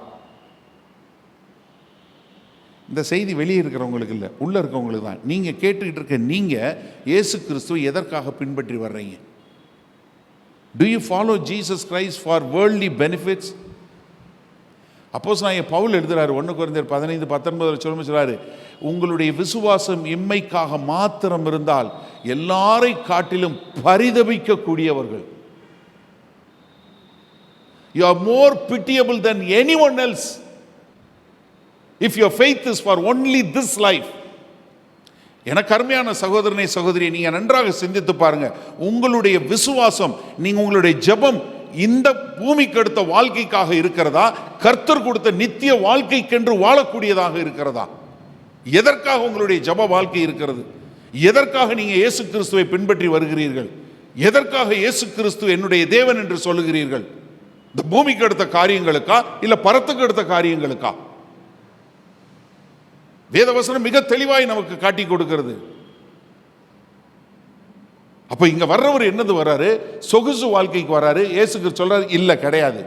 இந்த செய்தி வெளியே இருக்கிறவங்களுக்கு இல்லை, உள்ளே இருக்கவங்களுக்கு தான். நீங்கள் கேட்டுக்கிட்டு இருக்க நீங்கள் இயேசு கிறிஸ்துவை எதற்காக பின்பற்றி வர்றீங்க? Do you follow Jesus Christ for worldly benefits? அப்போஸ்தலனாகிய பவுல் எழுதுறாரு 1 கொரிந்தியர் 15:19 சொல்றாரு, உங்களுடைய விசுவாசம் இம்மைக்காக மாத்திரம் இருந்தால் எல்லாரை காட்டிலும் பரிதபிக்கக்கூடியவர்கள். You are more pitiable than anyone else if your faith is for only this life. எனக்கு அருமையான சகோதரனே சகோதரியை, நீங்க நன்றாக சிந்தித்து பாருங்க. உங்களுடைய விசுவாசம், நீங்க உங்களுடைய ஜெபம் இந்த பூமிக்கு அடுத்த வாழ்க்கைக்காக இருக்கிறதா, கர்த்தர் கொடுத்த நித்திய வாழ்க்கைக்கென்று வாழக்கூடியதாக இருக்கிறதா? எதற்காக உங்களுடைய ஜெப வாழ்க்கை இருக்கிறது? எதற்காக நீங்க இயேசு கிறிஸ்துவை பின்பற்றி வருகிறீர்கள்? எதற்காக இயேசு கிறிஸ்து என்னுடைய தேவன் என்று சொல்லுகிறீர்கள்? இந்த பூமிக்கு அடுத்த காரியங்களுக்கா இல்ல பரத்துக்கு அடுத்த காரியங்களுக்கா? வேதவசனம் மிக தெளிவாய் நமக்கு காட்டி கொடுக்கிறது. அப்ப இங்க வர்றவர் என்னது வர்றாரு? சொகுசு வாழ்க்கைக்கு வர்றாரு. இயேசுக்கு சொல்றாரு இல்ல, கிடையாது.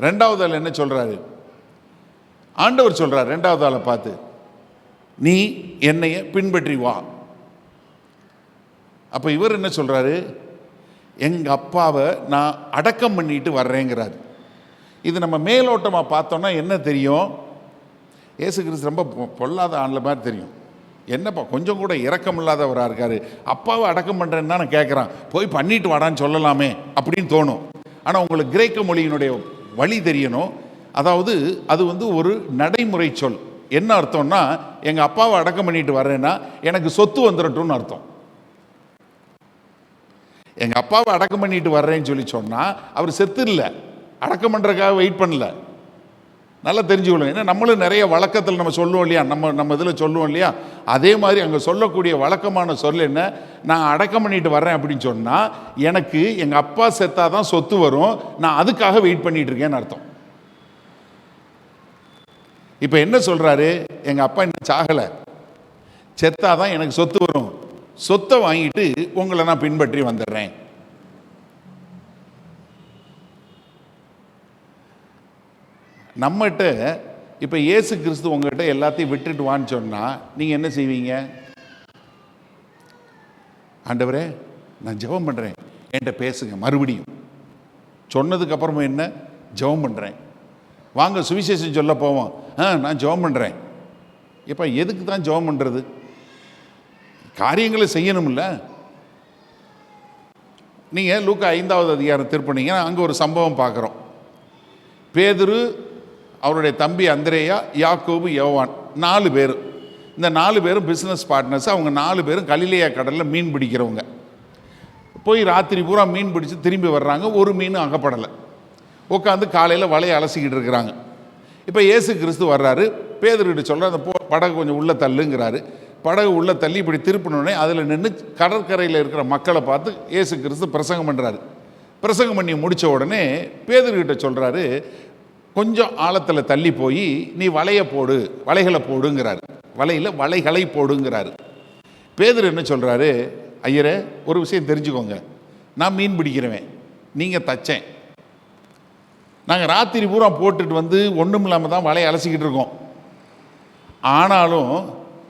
ரெண்டாவது ஆள் என்ன சொல்றாரு? ஆண்டவர் சொல்றாரு ரெண்டாவது ஆளை பார்த்து, நீ என்னைய பின்பற்றி வா. அப்ப இவர் என்ன சொல்றாரு? எங்க அப்பாவை நான் அடக்கம் பண்ணிட்டு வர்றேங்கிறாரு. இது நம்ம மேலோட்டமாக பார்த்தோம்னா என்ன தெரியும்? இயேசு கிறிஸ்து ரொம்ப பொல்லாத ஆண்ல மாதிரி தெரியும். என்னப்பா கொஞ்சம் கூட இரக்கம் இல்லாதவராக இருக்காரு, அப்பாவை அடக்கம் பண்ணுறேன்னு தான் நான் கேட்குறான், போய் பண்ணிட்டு வாடான்னு சொல்லலாமே அப்படின்னு தோணும். ஆனால் உங்களுக்கு கிரேக்க மொழியினுடைய வழி தெரியணும். அதாவது அது ஒரு நடைமுறை சொல். என்ன அர்த்தம்னா, எங்கள் அப்பாவை அடக்கம் பண்ணிட்டு வர்றேன்னா எனக்கு சொத்து வந்துடட்டும்னு அர்த்தம். எங்கள் அப்பாவை அடக்கம் பண்ணிட்டு வர்றேன்னு சொல்லி சொன்னால் அவர் செத்து இல்லை, அடக்கம் பண்ணுறதுக்காக வெயிட் பண்ணல. நல்லா தெரிஞ்சுக்கணும். ஏன்னா நம்மளும் நிறைய வழக்கத்தில் நம்ம சொல்லுவோம் இல்லையா, நம்ம இதில் சொல்லுவோம் இல்லையா, அதே மாதிரி அங்கே சொல்லக்கூடிய வழக்கமான சொல் என்ன? நான் அடக்கம் பண்ணிட்டு வர்றேன் அப்படின்னு சொன்னால் எனக்கு எங்கள் அப்பா செத்தாதான் சொத்து வரும், நான் அதுக்காக வெயிட் பண்ணிட்டு இருக்கேன்னு அர்த்தம். இப்போ என்ன சொல்கிறாரு? எங்கள் அப்பா இன்னும் சாகலை, செத்தாதான் எனக்கு சொத்து வரும், சொத்தை வாங்கிட்டு உங்களை நான் பின்பற்றி வந்துடுறேன். நம்மகிட்ட இப்போ இயேசு கிறிஸ்து உங்கள்கிட்ட எல்லாத்தையும் விட்டுட்டு வான்னு சொன்னால் நீங்கள் என்ன செய்வீங்க? ஆண்டவரே நான் ஜெபம் பண்ணுறேன், என்கிட்ட பேசுங்க. மறுபடியும் சொன்னதுக்கு அப்புறமா என்ன? ஜெபம் பண்ணுறேன். வாங்க சுவிசேஷம் சொல்ல போவோம். நான் ஜெபம் பண்ணுறேன். இப்போ எதுக்கு தான் ஜெபம் பண்ணுறது? காரியங்களை செய்யணும்ல. நீங்கள் லூக்கா 5வது அதிகாரம் திருப்பினீங்கன்னா அங்கே ஒரு சம்பவம் பார்க்குறோம். பேதுரு, அவருடைய தம்பி அந்திரேயா, யாக்கோபு, யோவான் 4 பேர். இந்த 4 பேரும் பிஸ்னஸ் பார்ட்னர்ஸ். அவங்க 4 பேரும் கலிலேயா கடலில் மீன் பிடிக்கிறவங்க. போய் ராத்திரி பூரா மீன் பிடிச்சி திரும்பி வர்றாங்க, ஒரு மீன் அகப்படலை. உட்காந்து காலையில் வலையை அலசிக்கிட்டு இருக்கிறாங்க. இப்போ இயேசு கிறிஸ்து வர்றாரு, பேதுருக்கிட்ட சொல்கிறார், அந்த படகு கொஞ்சம் உள்ளே தள்ளுங்கிறாரு. படகு உள்ளே தள்ளி இப்படி திருப்பினோடனே அதில் நின்று கடற்கரையில் இருக்கிற மக்களை பார்த்து இயேசு கிறிஸ்து பிரசங்கம் பண்ணுறாரு. பிரசங்கம் பண்ணி முடித்த உடனே பேதுருக்கிட்ட சொல்கிறாரு, கொஞ்சம் ஆழத்தில் தள்ளி போய் நீ வலைகளை போடுங்கிறாரு. வலைகளை போடுங்கிறாரு. பேதுரு என்ன சொல்கிறாரு? ஐயரே, ஒரு விஷயம் தெரிஞ்சுக்கோங்க, நான் மீன் பிடிக்கிறவன், நீங்கள் தச்சேன். நாங்கள் ராத்திரி பூரா போட்டுட்டு ஒன்றும் இல்லாமல் தான் வலையை அலசிக்கிட்டு இருக்கோம். ஆனாலும்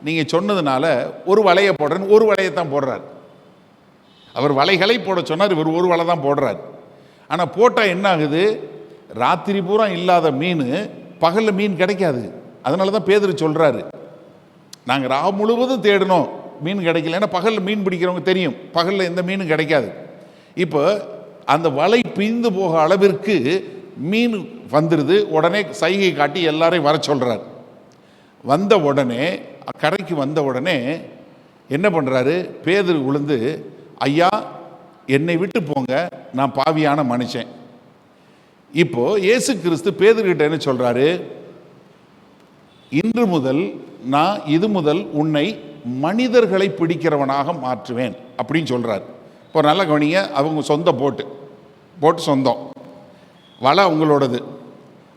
நீங்கள் சொன்னதுனால ஒரு வலையை போடுறேன்னு ஒரு வலையை தான் போடுறார். அவர் வலைகளை போட சொன்னார், இவர் ஒரு வலை தான் போடுறார். ஆனால் போட்டால் என்ன ஆகுது? ராத்திரி பூரா இல்லாத மீன் பகலில் மீன் கிடைக்காது. அதனால தான் பேதுரு சொல்கிறாரு, நாங்கள் ராவு முழுவதும் தேடணும், மீன் கிடைக்கல. ஏன்னா பகலில் மீன் பிடிக்கிறவங்க தெரியும், பகலில் எந்த மீனும் கிடைக்காது. இப்போ அந்த வலை பிய்ந்து போக அளவிற்கு மீன் வந்துடுது. உடனே சைகை காட்டி எல்லாரையும் வர சொல்கிறார். வந்த உடனே கரைக்கு வந்த உடனே என்ன பண்ணுறாரு? பேதுரு விழுந்து, ஐயா என்னை விட்டு போங்க, நான் பாவியான மனுஷன். இப்போ இயேசு கிறிஸ்து பேதுருக்கிட்ட என்ன சொல்றாரு? இன்று முதல் நான் இது முதல் உன்னை மனிதர்களை பிடிக்கிறவனாக மாற்றுவேன் அப்படின்னு சொல்கிறார். இப்போ நல்ல கவனிங்க, அவங்க சொந்த போட்டு சொந்தம், வலை அவங்களோடது.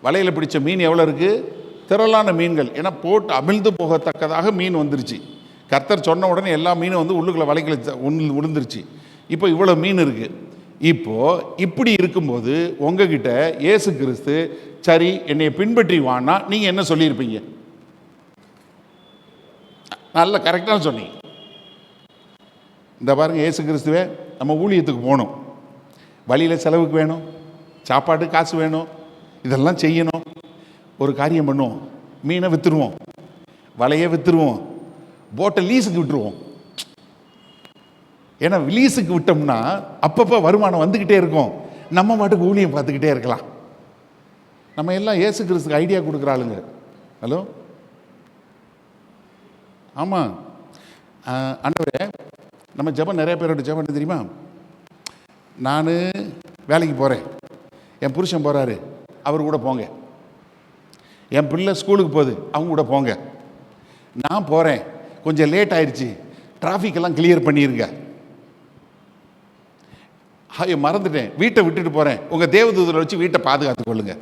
வலையில் பிடிச்ச மீன் எவ்வளோ இருக்குது? திரளான மீன்கள். ஏன்னா போட்டு அமிழ்ந்து போகத்தக்கதாக மீன் வந்துருச்சு. கர்த்தர் சொன்ன உடனே எல்லா மீனும் வந்து உள்ளுக்குள்ள வலைகளை விழுந்துருச்சு. இப்போ இவ்வளோ மீன் இருக்குது. இப்போது இப்படி இருக்கும்போது உங்ககிட்ட இயேசு கிறிஸ்து சரி என்னை பின்பற்றி வான்னா நீங்கள் என்ன சொல்லியிருப்பீங்க? நல்ல கரெக்டாக சொன்னீங்க. இந்த பாருங்கள், இயேசு கிறிஸ்துவே நம்ம ஊழியத்துக்கு போகணும், வழியில் செலவுக்கு வேணும், சாப்பாட்டு காசு வேணும், இதெல்லாம் செய்யணும். ஒரு காரியம் பண்ணுவோம், மீனை விற்றுருவோம், வலையை விற்றுருவோம், போட்டை லீஸுக்கு விட்டுருவோம். ஏன்னா லீஸுக்கு விட்டோம்னா அப்பப்போ வருமானம் வந்துக்கிட்டே இருக்கும், நம்ம பாட்டுக்கு ஊழியம் பார்த்துக்கிட்டே இருக்கலாம். நம்ம எல்லாம் இயேசு கிறிஸ்துக்கு ஐடியா கொடுக்குற ஆளுங்க. ஹலோ, ஆமாம். ஆண்டவரே, நம்ம ஜெபம் நிறைய பேரோட ஜெபம் என்ன தெரியுமா? நான் வேலைக்கு போகிறேன், என் புருஷன் போகிறாரு, அவர் கூட போங்க. என் பிள்ளை ஸ்கூலுக்கு போகுது, அவங்க கூட போங்க. நான் போகிறேன், கொஞ்சம் லேட் ஆயிடுச்சு, டிராஃபிக்கெல்லாம் கிளியர் பண்ணிடுங்க. மறந்துட்டேன், வீட்டை விட்டுட்டு போகிறேன், உங்கள் தேவதூதரை வச்சு வீட்டை பாதுகாத்து கொள்ளுங்க.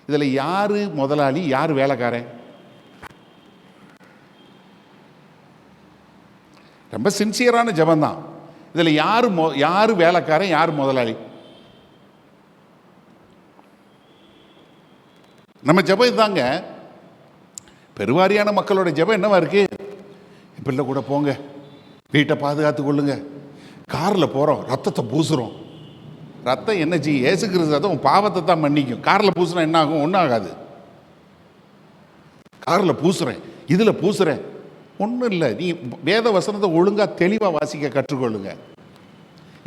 இதில் யார் முதலாளி, யார் வேலைக்காரன்? ரொம்ப சின்சியரான ஜபந்தான். இதில் யார் வேலைக்காரன், யார் முதலாளி? நம்ம ஜபம் இதுதாங்க. பெருவாரியான மக்களோட ஜபம் என்னவா இருக்கு? பிள்ளை கூட போங்க, வீட்டை பாதுகாத்து கொள்ளுங்க. காரில் போகிறோம், ரத்தத்தை பூசுகிறோம். ரத்தம் என்ன செய்யும்? இயேசு கிறிஸ்து ரத்தம் பாவத்தை தான் மன்னிக்கும். காரில் பூசுனா என்ன ஆகும்? ஒன்றும் ஆகாது. காரில் பூசுகிறேன், இதில் பூசுகிறேன், ஒன்றும் இல்லை. நீ வேத வசனத்தை ஒழுங்காக தெளிவாக வாசிக்க கற்றுக்கொள்ளுங்க.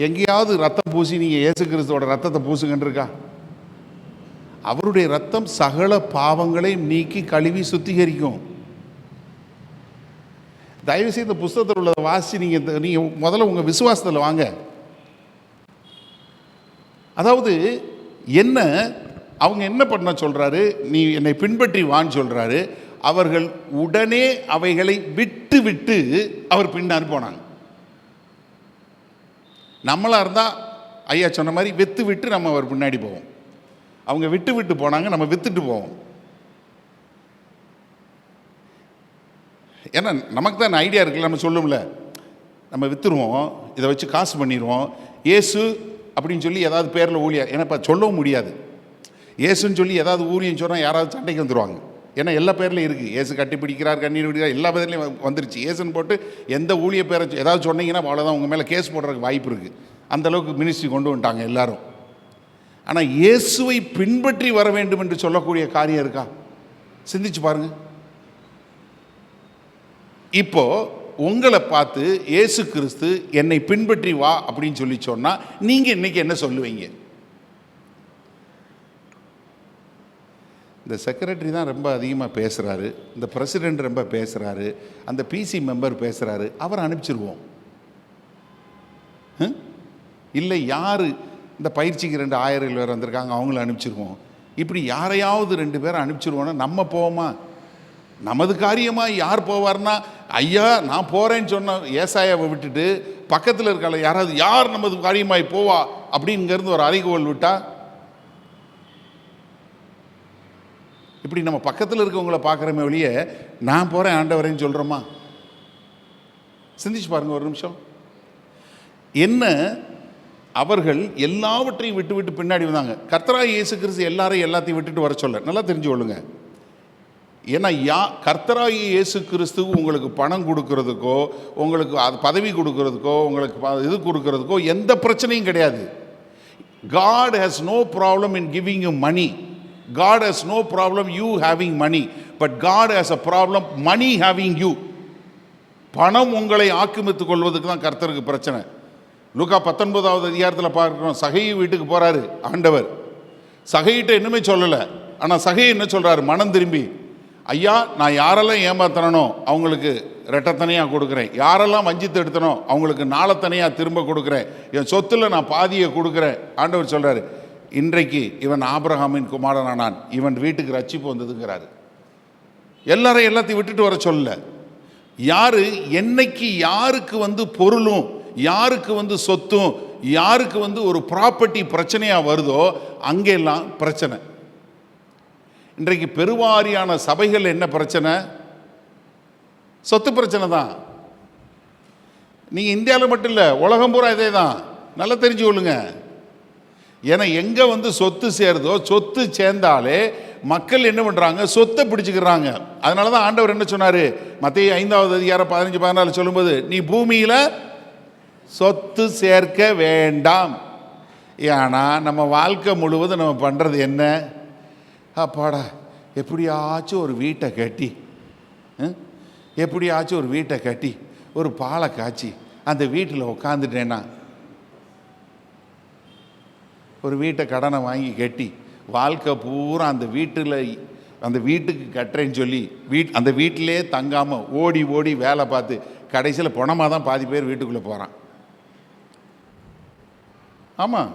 எங்கேயாவது ரத்தம் பூசி நீங்கள் இயேசு கிறிஸ்துவோட ரத்தத்தை பூசுங்கன்னு இருக்கா? அவருடைய ரத்தம் சகல பாவங்களை நீக்கி கழுவி சுத்திகரிக்கும். தயவுசெய்து இந்த புஸ்தகத்தில் உள்ளதை வாசி நீங்கள் முதல்ல உங்கள் விசுவாசத்தில் வாங்க. அதாவது என்ன அவங்க என்ன பண்ண சொல்கிறாரு? நீ என்னை பின்பற்றி வான்னு சொல்கிறாரு. அவர்கள் உடனே அவைகளை விட்டு விட்டு அவர் பின்னாடி போனாங்க. நம்மளாக இருந்தால் ஐயா சொன்ன மாதிரி விற்று விட்டு நம்ம அவர் பின்னாடி போவோம். அவங்க விட்டு விட்டு போனாங்க, நம்ம விற்றுட்டு போவோம். ஏன்னா நமக்கு தான் ஐடியா இருக்குல்ல, நம்ம சொல்லும்ல, நம்ம விற்றுருவோம், இதை வச்சு காசு பண்ணிடுவோம். இயேசு அப்படின்னு சொல்லி ஏதாவது பேரில் ஊழியர், ஏன்னா இப்போ சொல்லவும் முடியாது. இயேசுன்னு சொல்லி ஏதாவது ஊழியம் சொன்னால் யாராவது சண்டைக்கு வந்துடுவாங்க. ஏன்னா எல்லா பேர்லையும் இருக்குது. இயேசு கட்டி பிடிக்கிறார், கண்ணீர் பிடிக்கிறார், எல்லா பேர்லையும் வந்துருச்சு. இயேசுன்னு போட்டு எந்த ஊழிய பேரை ஏதாவது சொன்னீங்கன்னா அவ்வளோதான், உங்கள் மேலே கேஸ் போடுறதுக்கு வாய்ப்பு இருக்குது. அந்தளவுக்கு மினிஸ்ட்ரி கொண்டு வந்துட்டாங்க எல்லாரும். ஆனால் இயேசுவை பின்பற்றி வர வேண்டும் என்று சொல்லக்கூடிய காரியம் இருக்கா? சிந்திச்சு பாருங்க. இப்போ உங்களை பார்த்து இயேசு கிறிஸ்து என்னை பின்பற்றி வா அப்படின்னு சொல்லி சொன்னா நீங்க இன்னைக்கு என்ன சொல்லுவீங்க? இந்த செக்ரட்டரி தான் ரொம்ப அதிகமாக பேசுகிறாரு, இந்த பிரசிடெண்ட் ரொம்ப பேசுகிறாரு, அந்த பிசி மெம்பர் பேசுகிறாரு, அவரை அனுப்பிச்சிருவோம். இல்லை யார் இந்த பயிற்சிக்கு 2 ஆயர்கள் வேறு வந்திருக்காங்க, அவங்கள அனுப்பிச்சிருவோம். இப்படி யாரையாவது 2 பேரை அனுப்பிச்சிருவோன்னா நம்ம போவோமா? நமது காரியமாக யார் போவார்னா, ஐயா நான் போகிறேன்னு சொன்ன ஏசாயாவை விட்டுட்டு பக்கத்தில் இருக்கால யாராவது யார் நமது காரியமாய் போவா அப்படிங்கிறது ஒரு அறிகோள் விட்டா, இப்படி நம்ம பக்கத்தில் இருக்கவங்கள பார்க்குறமே ஒழிய நான் போகிறேன் ஆண்டவரேன்னு சொல்கிறோமா? சிந்திச்சு பாருங்க ஒரு நிமிஷம். என்ன அவர்கள் எல்லாவற்றையும் விட்டு விட்டு பின்னாடி வந்தாங்க. கர்த்தராகிய இயேசு கிறிஸ்து எல்லாத்தையும் விட்டுட்டு வர சொல்ல நல்லா தெரிஞ்சு கொள்ளுங்க. ஏன்னா கர்த்தராகிய இயேசு கிறிஸ்து உங்களுக்கு பணம் கொடுக்கறதுக்கோ, உங்களுக்கு அது பதவி கொடுக்கறதுக்கோ, உங்களுக்கு இது கொடுக்கறதுக்கோ எந்த பிரச்சனையும் கிடையாது. God has no problem in giving you money. God has no problem you having money. But God has a problem money having you. பணம் உங்களை ஆக்கிரமித்துக் கொள்வதுக்கு தான் கர்த்தருக்கு பிரச்சனை. லூக்கா 19வது அதிகாரத்தில் பார்க்கிறோம், சகையை வீட்டுக்கு போகிறாரு ஆண்டவர். சகையிட்ட இன்னுமே சொல்லலை, ஆனால் சகையை என்ன சொல்கிறாரு? மனம் திரும்பி, ஐயா நான் யாரெல்லாம் ஏமாத்தனோ அவங்களுக்கு ரெட்டத்தனையாக கொடுக்குறேன், யாரெல்லாம் வஞ்சித்து எடுத்தனோ அவங்களுக்கு நாளத்தனையாக திரும்ப கொடுக்குறேன், என் சொத்தில் நான் பாதியை கொடுக்குறேன். ஆண்டவர் சொல்கிறாரு, இன்றைக்கு இவன் ஆபிரகாமின் குமாரனானான், இவன் வீட்டுக்கு ரட்சிப்பு வந்ததுங்கிறாரு. எல்லாரும் எல்லாத்தையும் விட்டுட்டு வர சொல்லல. யாரு என்னைக்கு யாருக்கு பொருளும், யாருக்கு சொத்தும், யாருக்கு ஒரு ப்ராப்பர்ட்டி பிரச்சனையா வருதோ அங்கெல்லாம் பிரச்சனை. இன்றைக்கு பெருவாரியான சபைகள் என்ன பிரச்சனை? சொத்து பிரச்சனை தான். நீங்க இந்தியாவில் மட்டும் இல்லை, உலகம் பூரா இதே தான். நல்லா தெரிஞ்சு கொள்ளுங்க. ஏன்னா எங்க சொத்து சேருதோ, சொத்து சேர்ந்தாலே மக்கள் என்ன பண்றாங்க? சொத்தை பிடிச்சுக்கிறாங்க. அதனாலதான் ஆண்டவர் என்ன சொன்னாரு? மத்தேயு 5வது அதிகாரம் 15-14 சொல்லும்போது, நீ பூமியில சொத்து சேர்க்க வேண்டாம். ஏன்னா நம்ம வாழ்க்கை முழுவதும் நம்ம பண்றது என்ன? அப்பாடா, எப்படியாச்சும் ஒரு வீட்டை கட்டி, எப்படியாச்சும் ஒரு வீட்டை கட்டி ஒரு பாலை காய்ச்சி அந்த வீட்டில் உட்காந்துட்டேன்னா, ஒரு வீட்டை கடனை வாங்கி கட்டி வாழ்க்கை பூரா அந்த வீட்டுக்கு கட்டுறேன்னு சொல்லி அந்த வீட்டிலே தங்காமல் ஓடி ஓடி வேலை பார்த்து கடைசியில் பணமாக தான் பாதி பேர் வீட்டுக்குள்ளே போகிறான். ஆமாம்,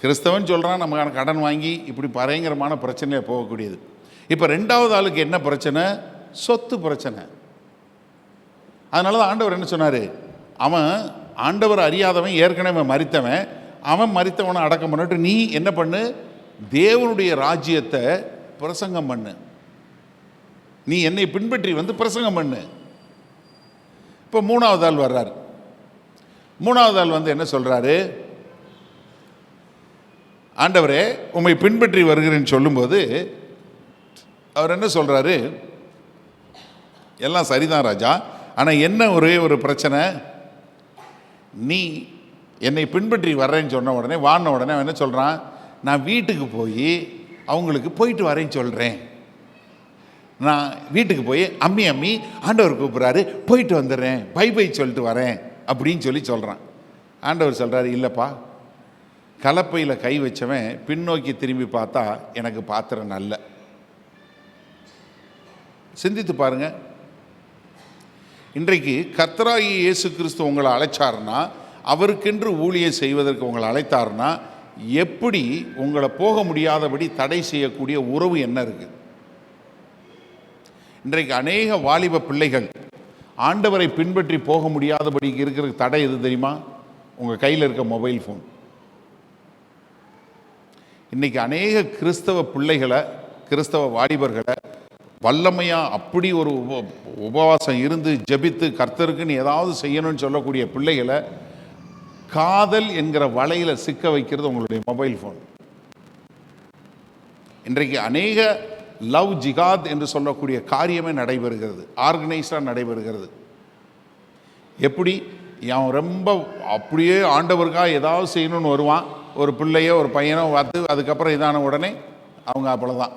கிறிஸ்தவன் சொல்கிறான் நம்ம கடன் வாங்கி இப்படி பயங்கரமான பிரச்சனையாக போகக்கூடியது. இப்போ 2வது ஆளுக்கு என்ன பிரச்சனை? சொத்து பிரச்சனை. அதனால தான் ஆண்டவர் என்ன சொன்னார்? அவன் ஆண்டவர் அறியாதவன், ஏற்கனவே மரித்தவன், அவன் மரித்தவனை அடக்கம் பண்ணிட்டு நீ என்ன பண்ணு? தேவனுடைய ராஜ்யத்தை பிரசங்கம் பண்ணு. நீ என்னை பின்பற்றி பிரசங்கம் பண்ணு. இப்போ 3வது ஆள் வர்றார். 3வது ஆள் என்ன சொல்றாரு? ஆண்டவரே உம்மை பின்பற்றி வருகிறேன்னு சொல்லும்போது அவர் என்ன சொல்றாரு? எல்லாம் சரிதான் ராஜா, ஆனால் என்ன ஒரே ஒரு பிரச்சனை, நீ என்னை பின்பற்றி வர்றேன்னு சொன்ன உடனே வான உடனே அவன் என்ன சொல்கிறான்? நான் வீட்டுக்கு போய் அவங்களுக்கு போயிட்டு வரேன்னு சொல்கிறேன். நான் வீட்டுக்கு போய் அம்மி அம்மி ஆண்டவர் கூப்பிட்றாரு, போயிட்டு வந்துடுறேன், பை பை சொல்லிட்டு வரேன் அப்படின்னு சொல்கிறான். ஆண்டவர் சொல்கிறாரு, இல்லைப்பா, கலப்பையில் கை வச்சவன் பின்னோக்கி திரும்பி பார்த்தா எனக்கு பாத்திரம் நல்ல. சிந்தித்து பாருங்க. இன்றைக்கு கர்த்தராகிய இயேசு கிறிஸ்து உங்களை அழைச்சாருன்னா, அவருக்கென்று ஊழியம் செய்வதற்கு உங்களை அழைத்தாருன்னா, எப்படி உங்களை போக முடியாதபடி தடை செய்யக்கூடிய உறவு என்ன இருக்கு? இன்றைக்கு அநேக வாலிப பிள்ளைகள் ஆண்டவரை பின்பற்றி போக முடியாதபடி இருக்கிற தடை எது தெரியுமா? உங்கள் கையில் இருக்க மொபைல் ஃபோன். இன்னைக்கு அநேக கிறிஸ்தவ பிள்ளைகளை, கிறிஸ்தவ வாலிபர்களை வல்லமையாக அப்படி ஒரு உபவாசம் இருந்து ஜெபித்து கர்த்தருக்குன்னு ஏதாவது செய்யணும்னு சொல்லக்கூடிய பிள்ளைகளை காதல் என்கிற வலையில் சிக்க வைக்கிறது உங்களுடைய மொபைல் ஃபோன். இன்றைக்கு அநேக லவ் ஜிகாத் என்று சொல்லக்கூடிய காரியமே நடைபெறுகிறது, ஆர்கனைஸ்டாக நடைபெறுகிறது. எப்படி? அவன் ரொம்ப அப்படியே ஆண்டவருக்காக ஏதாவது செய்யணும்னு வருவான், ஒரு பிள்ளையோ ஒரு பையனோ பார்த்து அதுக்கப்புறம் இதான உடனே அவங்க அவ்வளோதான்.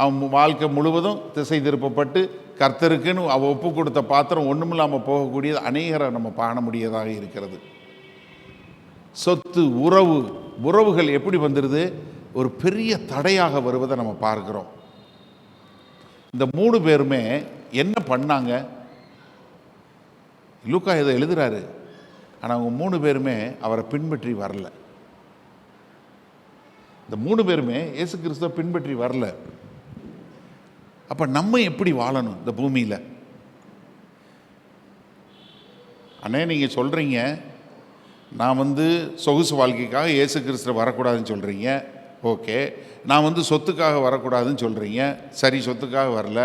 அவன் வாழ்க்கை முழுவதும் திசை திருப்பப்பட்டு கர்த்தருக்குன்னு அவள் ஒப்பு கொடுத்த பாத்திரம் ஒன்றுமில்லாமல் போகக்கூடியது அநேகரை நம்ம காண முடியதாக இருக்கிறது. சொத்து, உறவுகள் எப்படி வந்துடுது? ஒரு பெரிய தடையாக வருவதை நம்ம பார்க்கிறோம். இந்த 3 பேருமே என்ன பண்ணாங்க? லூக்கா இதை எழுதுறாரு. ஆனால் அவங்க 3 பேருமே அவரை பின்பற்றி வரல. இந்த 3 பேருமே இயேசு கிறிஸ்துவை பின்பற்றி வரல. அப்போ நம்ம எப்படி வாழணும் இந்த பூமியில்? அண்ணே, நீங்கள் சொல்கிறீங்க நான் சொகுசு வாழ்க்கைக்காக இயேசு கிறிஸ்துவை வரக்கூடாதுன்னு சொல்கிறீங்க. ஓகே. நான் சொத்துக்காக வரக்கூடாதுன்னு சொல்கிறீங்க. சரி, சொத்துக்காக வரல,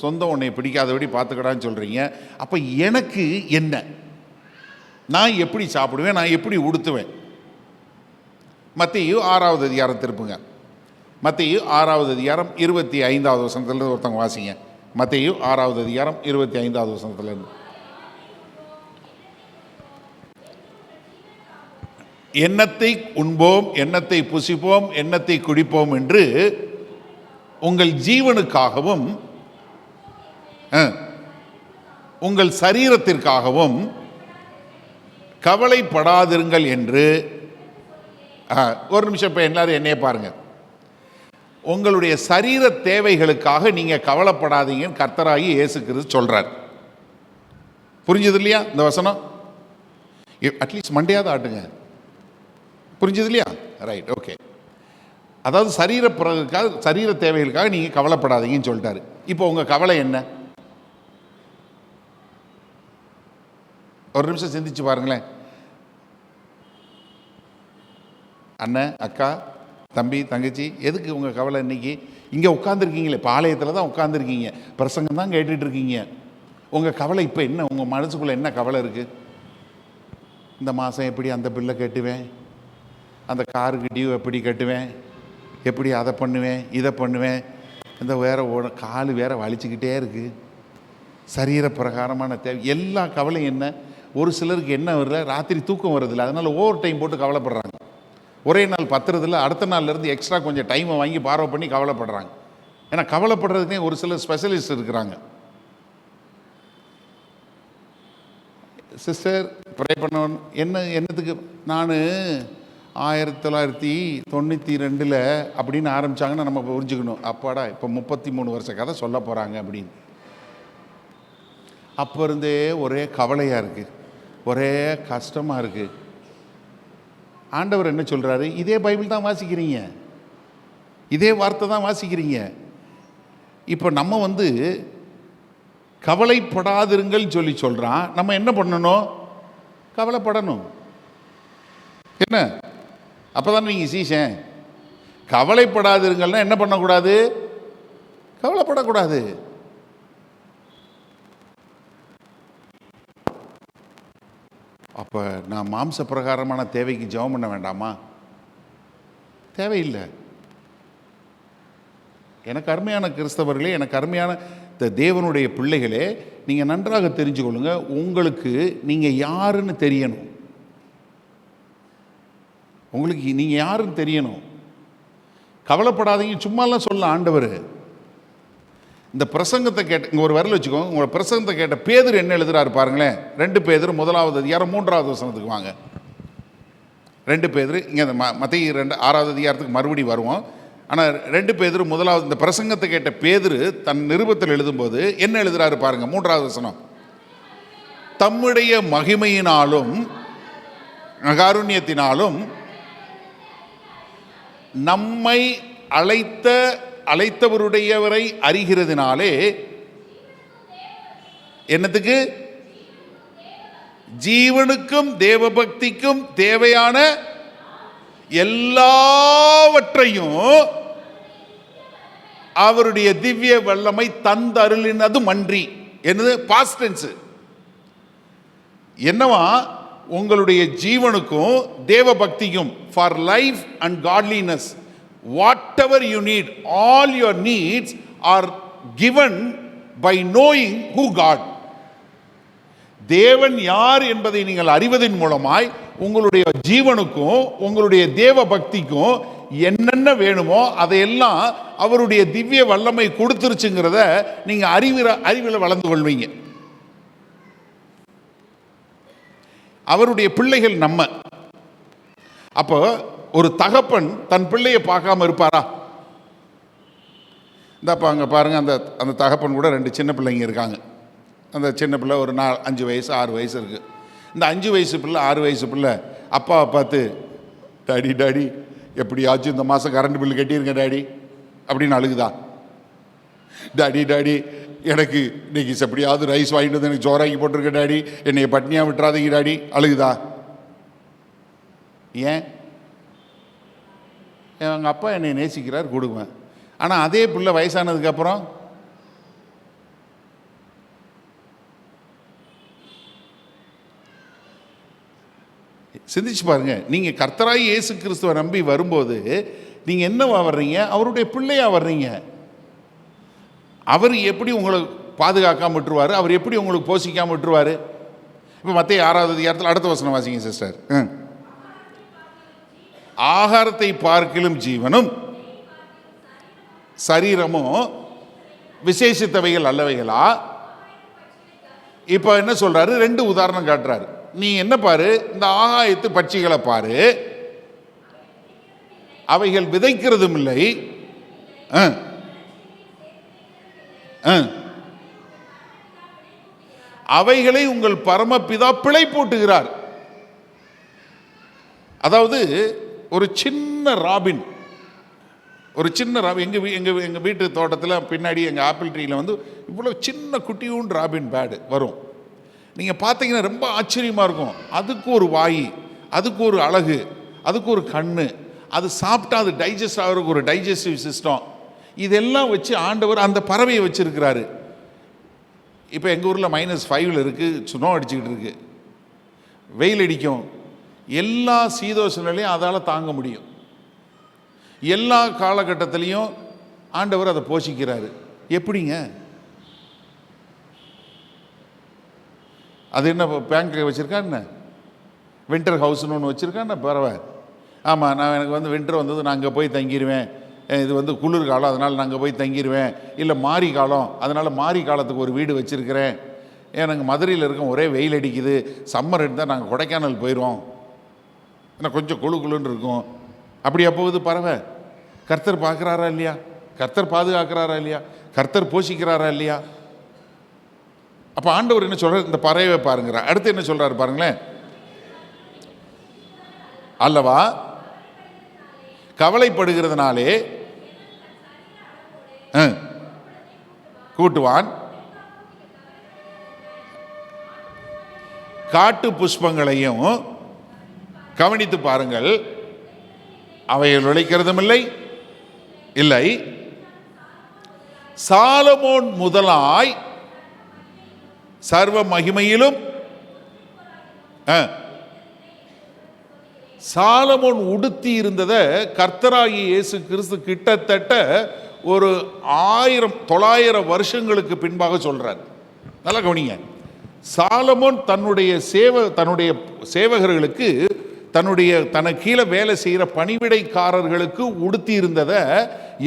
சொந்தம் உன்னை பிடிக்காதபடி பார்த்துக்கடான்னு சொல்கிறீங்க. அப்போ எனக்கு என்ன? நான் எப்படி சாப்பிடுவேன்? நான் எப்படி உடுத்துவேன்? மத்தேயு 6வது அதிகாரம் திருப்புங்க. மத்தேயு 6வது அதிகாரம் 25வது வசனத்துலேருந்து ஒருத்தவங்க வாசிங்க. மத்தேயு 6வது அதிகாரம் 25வது வசனத்துலேருந்து. எண்ணத்தை உண்போம், எண்ணத்தை புசிப்போம், எண்ணத்தை குடிப்போம் என்று உங்கள் ஜீவனுக்காகவும் உங்கள் சரீரத்திற்காகவும் கவலைப்படாதிருங்கள் என்று. ஒரு நிமிஷம், இப்போ எல்லாரும் என்னைய பாருங்க. உங்களுடைய சரீர தேவைகளுக்காக நீங்க கவலைப்படாதீங்கன்னு கர்த்தராகி இயேசு கிறிஸ்து சொல்றார். புரிஞ்சது இல்லையா இந்த வசனம்? அட்லீஸ்ட் மண்டையாவது ஆட்டுங்க. புரிஞ்சது இல்லையா? Right, okay. அதாவது சரீர தேவைகளுக்காக நீங்கள் கவலைப்படாதீங்கன்னு சொல்லிட்டாரு. இப்போ உங்கள் கவலை என்ன? ஒரு நிமிஷம் சிந்திச்சு பாருங்களேன். அண்ணன், அக்கா, தம்பி, தங்கச்சி, எதுக்கு உங்கள் கவலை? இன்னைக்கு இங்கே உட்காந்துருக்கீங்களே, பாளையத்தில் தான் உட்காந்துருக்கீங்க, பிரசங்கம் தான் கேட்டுட்டு இருக்கீங்க. உங்கள் கவலை இப்போ என்ன? உங்கள் மனசுக்குள்ளே என்ன கவலை இருக்குது? இந்த மாதம் எப்படி அந்த பில்லை கட்டுவேன், அந்த காருக்கு டியூ எப்படி கட்டுவேன், எப்படி அதை பண்ணுவேன், இதை பண்ணுவேன், இந்த வேற காலு வேற வலிச்சுக்கிட்டே இருக்குது, சரீர பிரகாரமான தேவை, எல்லா கவலையும் என்ன? ஒரு சிலருக்கு என்ன வரல, ராத்திரி தூக்கம் வருதில்லை, அதனால் ஓவர் டைம் போட்டு கவலைப்படுறாங்க. ஒரே நாள் பத்துறதில்ல, அடுத்த நாள்லேருந்து எக்ஸ்ட்ரா கொஞ்சம் டைமை வாங்கி பார்வை பண்ணி கவலைப்படுறாங்க. ஏன்னா கவலைப்படுறதுக்கே ஒரு சில ஸ்பெஷலிஸ்ட் இருக்கிறாங்க. சிஸ்டர் ப்ரே பண்ண என்னத்துக்கு? நான் 1992 அப்படின்னு ஆரம்பித்தாங்கன்னு நம்ம புரிஞ்சுக்கணும். அப்பாடா இப்போ 33 வருஷ கதை சொல்ல போகிறாங்க அப்படின்னு. அப்போ இருந்தே ஒரே கவலையாக இருக்குது, ஒரே கஷ்டமாக இருக்குது. ஆண்டவர் என்ன சொல்கிறாரு? இதே பைபிள் தான் வாசிக்கிறீங்க, இதே வார்த்தை தான் வாசிக்கிறீங்க. இப்போ நம்ம கவலைப்படாதிருங்கள் சொல்லி சொல்கிறான். நம்ம என்ன பண்ணணும்? கவலைப்படணும். என்ன? அப்போ தானே நீங்கள் சீசன். கவலைப்படாதிருங்கள்னா என்ன பண்ணக்கூடாது? கவலைப்படக்கூடாது. அப்போ நான் மாம்ச பிரகாரமான தேவைக்கு ஜெபம் பண்ண வேண்டாமா? தேவையில்லை. எனக்கு அருமையான கிறிஸ்தவர்களே, எனக்கு அருமையான தேவனுடைய பிள்ளைகளே, நீங்கள் நன்றாக தெரிஞ்சுக்கொள்ளுங்க. உங்களுக்கு நீங்கள் யாருன்னு தெரியணும். உங்களுக்கு நீங்கள் யாருன்னு தெரியணும். கவலைப்படாதீங்க சும்மாலாம் சொல்ல ஆண்டவர். இந்த பிரசங்கத்தை கேட்ட இங்கே ஒரு விரல் வச்சுக்கோங்க. உங்களோட பிரசங்கத்தை கேட்ட பேதுரு என்ன எழுதுறாரு பாருங்களேன். 2 பேதுரு 1வது அதிகாரம் 3வது வசனத்துக்கு வாங்க. 2 பேதுரு இங்கே மத்தேயு 6வது அதிகாரத்துக்கு மறுபடி வருவோம். ஆனால் 2 பேதுரு 1வது இந்த பிரசங்கத்தை கேட்ட பேதுரு தன் நிருபத்தில் எழுதும்போது என்ன எழுதுறாரு பாருங்க. 3வது வசனம். தம்முடைய மகிமையினாலும் காருண்யத்தினாலும் நம்மை அழைத்தவருடையவரை அறிகிறதுனாலே என்னத்துக்கு? ஜீவனுக்கும் தேவபக்திக்கும் தேவையான எல்லாவற்றையும் அவருடைய திவ்ய வல்லமை தந்தருளினது மன்றி. என்னது? Past tense. என்னவா? உங்களுடைய ஜீவனுக்கும் தேவ பக்திக்கும், for life and godliness, whatever you need, all your needs are given by knowing who God. தேவன் யார் என்பதை நீங்கள் அறிவதன் மூலமாய் உங்களுடைய ஜீவனுக்கும் உங்களுடைய தேவ பக்திக்கும் என்னென்ன வேணுமோ அதையெல்லாம் அவருடைய திவ்ய வல்லமை கொடுத்துருச்சுங்கிறத நீங்க அறிவில் வளர்ந்து கொள்வீங்க. அவருடைய பிள்ளைகள் நம்ம. அப்போ ஒரு தகப்பன் தன் பிள்ளையை பார்க்காம இருப்பாரா? இந்தப்பா அங்கே பாருங்க, அந்த தகப்பன் கூட 2 சின்ன பிள்ளைங்க இருக்காங்க. அந்த சின்ன பிள்ளை ஒரு 5 வயசு 6 வயசு இருக்கு. இந்த 5 வயசு பிள்ளை 6 வயசு பிள்ளை அப்பாவை பார்த்து, டாடி டாடி எப்படியாச்சும் இந்த மாதம் கரண்ட் பில்லு கட்டியிருங்க டாடி அப்படின்னு அழுகுதா? டாடி டாடி எனக்கு இன்னைக்கு எப்படியாவது ரைஸ் வாங்கிட்டு வந்து எனக்கு ஜோராக்கி போட்டிருக்க டாடி, என்னை பட்னியாக விட்டுறாதீங்க டாடி அழுகுதா? ஏன்? எங்கள் அப்பா என்னை நேசிக்கிறார், கொடுக்குவேன். ஆனால் அதே பிள்ளை வயசானதுக்கப்புறம் சிந்திச்சு பாருங்க. நீங்கள் கர்த்தராய் இயேசு கிறிஸ்துவை நம்பி வரும்போது நீங்கள் என்னவா வர்றீங்க? அவருடைய பிள்ளையா வர்றீங்க. அவர் எப்படி உங்களை பாதுகாக்காம விட்டுருவார்? அவர் எப்படி உங்களுக்கு போஷிக்காம விட்டுருவார்? இப்போ மத்தேயு 6வது அதிகாரத்தில் அடுத்த வசனம் வாசிங்க சிஸ்டர். ஆகாரத்தை பார்க்கிலும் ஜீவனும் சரீரமும் விசேஷித்தவைகள் அல்லவைகளா? இப்போ என்ன சொல்றாரு? 2 உதாரணம் காட்டுறாரு. நீ என்ன பாரு, இந்த ஆகாயத்து பட்சிகளை பாரு, அவைகள் விதைக்கிறதும் இல்லை, அவைகளை உங்கள் பரமபிதா பிழை போட்டுகிறார். அதாவது ஒரு சின்ன ராபின் ஒரு சின்ன ராபின். எங்கள் வீட்டு தோட்டத்தில் பின்னாடி எங்கள் ஆப்பிள் ட்ரீயில் வந்து இவ்வளோ சின்ன குட்டியூன் ராபின் பேடு வரும். நீங்கள் பார்த்தீங்கன்னா ரொம்ப ஆச்சரியமாக இருக்கும். அதுக்கு ஒரு வாய், அதுக்கு ஒரு அழகு, அதுக்கு ஒரு கண்ணு, அது சாப்பிட்டா அது டைஜஸ்ட் ஆகிறதுக்கு ஒரு டைஜஸ்டிவ் சிஸ்டம், இதெல்லாம் வச்சு ஆண்டவர் அந்த பறவையை வச்சுருக்கிறாரு. இப்போ எங்கள் ஊரில் -5 இருக்குது, ஸ்னோ அடிச்சுக்கிட்டு இருக்கு, வெயில் அடிக்கும். எல்லா சீதோஷ நிலையும் அதால் தாங்க முடியும். எல்லா காலகட்டத்திலையும் ஆண்டவர் அதை போஷிக்கிறாரு. எப்படிங்க? அது என்ன பேங்க் வச்சுருக்கா என்ன? வின்டர் ஹவுஸ்னு ஒன்று வச்சுருக்கா என்ன பறவை? ஆமாம், நான் எனக்கு வந்து வின்டர் வந்தது நான் அங்கே போய் தங்கிடுவேன், இது வந்து குளிர் காலம் அதனால் நாங்கள் போய் தங்கிடுவேன், இல்லை மாரி காலம் அதனால் மாரி காலத்துக்கு ஒரு வீடு வச்சுருக்கிறேன், எனக்கு மதுரையில் இருக்கோம் ஒரே வெயில் அடிக்குது, சம்மர் இருந்தால் நாங்கள் கொடைக்கானல் போயிடுவோம், ஏன்னா கொஞ்சம் குழுன்னு இருக்கும். அப்படியா போகுது பறவை? கர்த்தர் பார்க்குறாரா இல்லையா? கர்த்தர் பாதுகாக்கிறாரா இல்லையா? கர்த்தர் போஷிக்கிறாரா இல்லையா? அப்போ ஆண்டவர் என்ன சொல்கிறார்? இந்த பறவை பாருங்கிறார். அடுத்து என்ன சொல்கிறாரு பாருங்களேன். அல்லவா கவலைப்படுகிறதுனாலே கூட்டுவான், காட்டு புஷ்பங்களையும் கவனித்து பாருங்கள், அவைகள் உழைக்கிறதும் இல்லை, சாலமோன் முதலாய் சர்வ மகிமையிலும் சாலமோன் உடுத்தி இருந்ததை கர்த்தராகிய இயேசு கிறிஸ்து கிட்டத்தட்ட ஒரு 900 வருஷங்களுக்கு பின்பாக சொல்றார். நல்லா கவனிங்க. சாலமோன் தன்னுடைய சேவகர்களுக்கு, தனக்கு கீழே வேலை செய்கிற பணிவிடைக்காரர்களுக்கு உடுத்தி இருந்ததை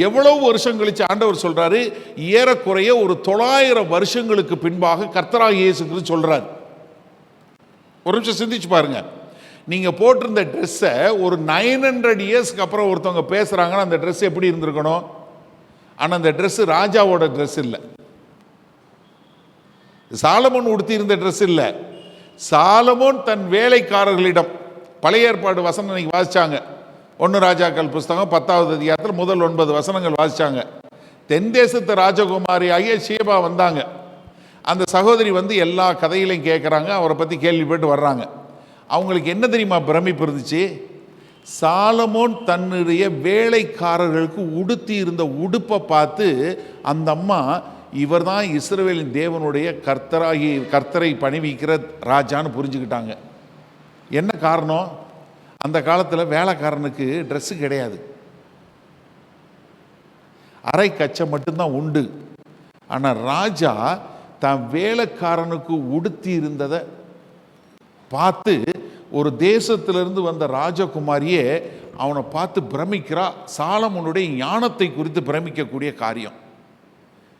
எவ்வளவு வருஷம் கழிச்சு ஆண்டவர் சொல்றாரு? ஏறக்குறைய ஒரு 900 வருஷங்களுக்கு பின்பாக கர்த்தராகிய இயேசு கிறிஸ்து சொல்றார். ஒரு நிமிஷம் சிந்திச்சு பாருங்க. நீங்க போட்டிருந்த ட்ரெஸ்ஸை ஒரு 900 இயர்ஸ்க்கு அப்புறம் ஒருத்தவங்க பேசுறாங்கன்னா அந்த ட்ரெஸ் எப்படி இருந்திருக்கணும்? ஆனால் அந்த ட்ரெஸ் ராஜாவோட ட்ரெஸ் இல்லை, சாலமோன் உடுத்தி இருந்த ட்ரெஸ் இல்லை. சாலமோன் தன் வேலைக்காரர்களிடம், பழைய ஏற்பாடு வசனம் இன்னைக்கு வாசிச்சாங்க, 1 ராஜாக்கள் புஸ்தகம் 10வது அதிகாரத்தில் முதல் 9 வசனங்கள் வாசிச்சாங்க. தென் தேசத்து ராஜகுமாரி ஆகிய ஷேபா வந்தாங்க. அந்த சகோதரி வந்து எல்லா கதைகளையும் கேட்குறாங்க, அவரை பற்றி கேள்விப்பட்டு வர்றாங்க. அவங்களுக்கு என்ன தெரியுமா பிரமிப்பு இருந்துச்சு? சாலமோன் தன்னுடைய வேலைக்காரர்களுக்கு உடுத்தி இருந்த உடுப்பை பார்த்து அந்த அம்மா, இவர் தான் இஸ்ரவேலின் தேவனுடைய கர்த்தரை பணிவிக்கிற ராஜான்னு புரிஞ்சுக்கிட்டாங்க. என்ன காரணம்? அந்த காலத்தில் வேலைக்காரனுக்கு ட்ரெஸ்ஸு கிடையாது, அரை கச்சை மட்டும்தான் உண்டு. ஆனால் ராஜா தன் வேலைக்காரனுக்கு உடுத்தி இருந்ததை பார்த்து ஒரு தேசத்திலிருந்து வந்த ராஜகுமாரியே அவனை பார்த்து பிரமிக்கிறா. சாலமோனுடைய ஞானத்தை குறித்து பிரமிக்கக்கூடிய காரியம்.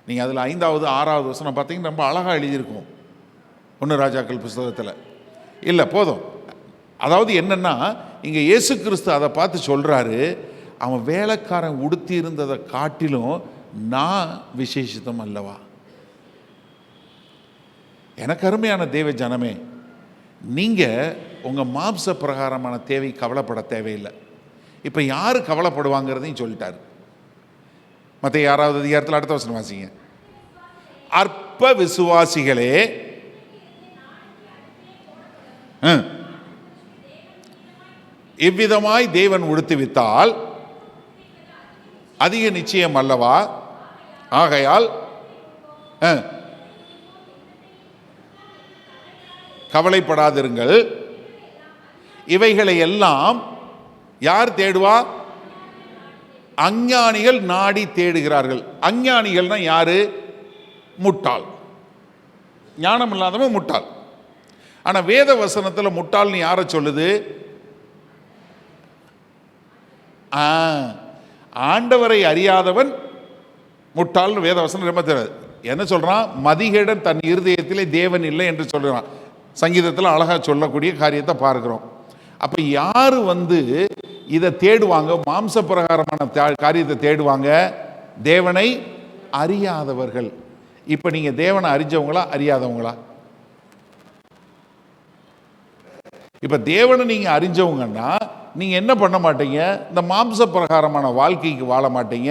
நீங்கள் அதில் 5வது 6வது வசனம் பார்த்தீங்கன்னா ரொம்ப அழகாக எழுதியிருக்கும் 1 ராஜாக்கள் புஸ்தகத்தில். இல்லை போதும். அதாவது என்னன்னா, இங்கே இயேசு கிறிஸ்து அதை பார்த்து சொல்கிறாரு, அவன் வேலைக்காரன் உடுத்தி இருந்ததை காட்டிலும் நான் விசேஷித்தம் அல்லவா? எனக்கு அருமையான தேவ ஜனமே, நீங்கள் உங்கள் மாம்ச பிரகாரமான தேவை கவலைப்பட தேவையில்லை. இப்போ யார் கவலைப்படுவாங்கிறதையும் சொல்லிட்டார். மற்ற 6வது அதிகாரத்தில் அடுத்த வசனம் வாசிங்க. அற்ப விசுவாசிகளே, இவ்விதமாய் தேவன் உடுத்துவித்தால் அதிக நிச்சயம் அல்லவா? ஆகையால் கவலைப்படாதிருங்கள். இவைகளை எல்லாம் யார் தேடுவா? அஞ்ஞானிகள் நாடி தேடுகிறார்கள். அஞ்ஞானிகள்னா யாரு? முட்டாள். ஞானம் இல்லாதவன் முட்டாள். ஆனா வேத வசனத்தில் முட்டாள்னு யாரை சொல்லுது? ஆண்டவரை அறியாதவன் முட்டாள்னு வேத வசனம் ரொம்ப தெரியாது. என்ன சொல்றான்? மதிகேடன் தன் இருதயத்திலே தேவன் இல்லை என்று சொல்றான். சங்கீதத்தில் அழகா சொல்லக்கூடிய காரியத்தை பார்க்கிறோம். அப்ப யாரு வந்து இதை தேடுவாங்க? மாம்ச பிரகாரமான காரியத்தை தேடுவாங்க, தேவனை அறியாதவர்கள். இப்ப நீங்க தேவனை அறிஞ்சவங்களா அறியாதவங்களா? இப்ப தேவனை நீங்க அறிஞ்சவங்கன்னா நீங்கள் என்ன பண்ண மாட்டீங்க, இந்த மாம்ச பிரகாரமான வாழ்க்கைக்கு வாழ மாட்டீங்க.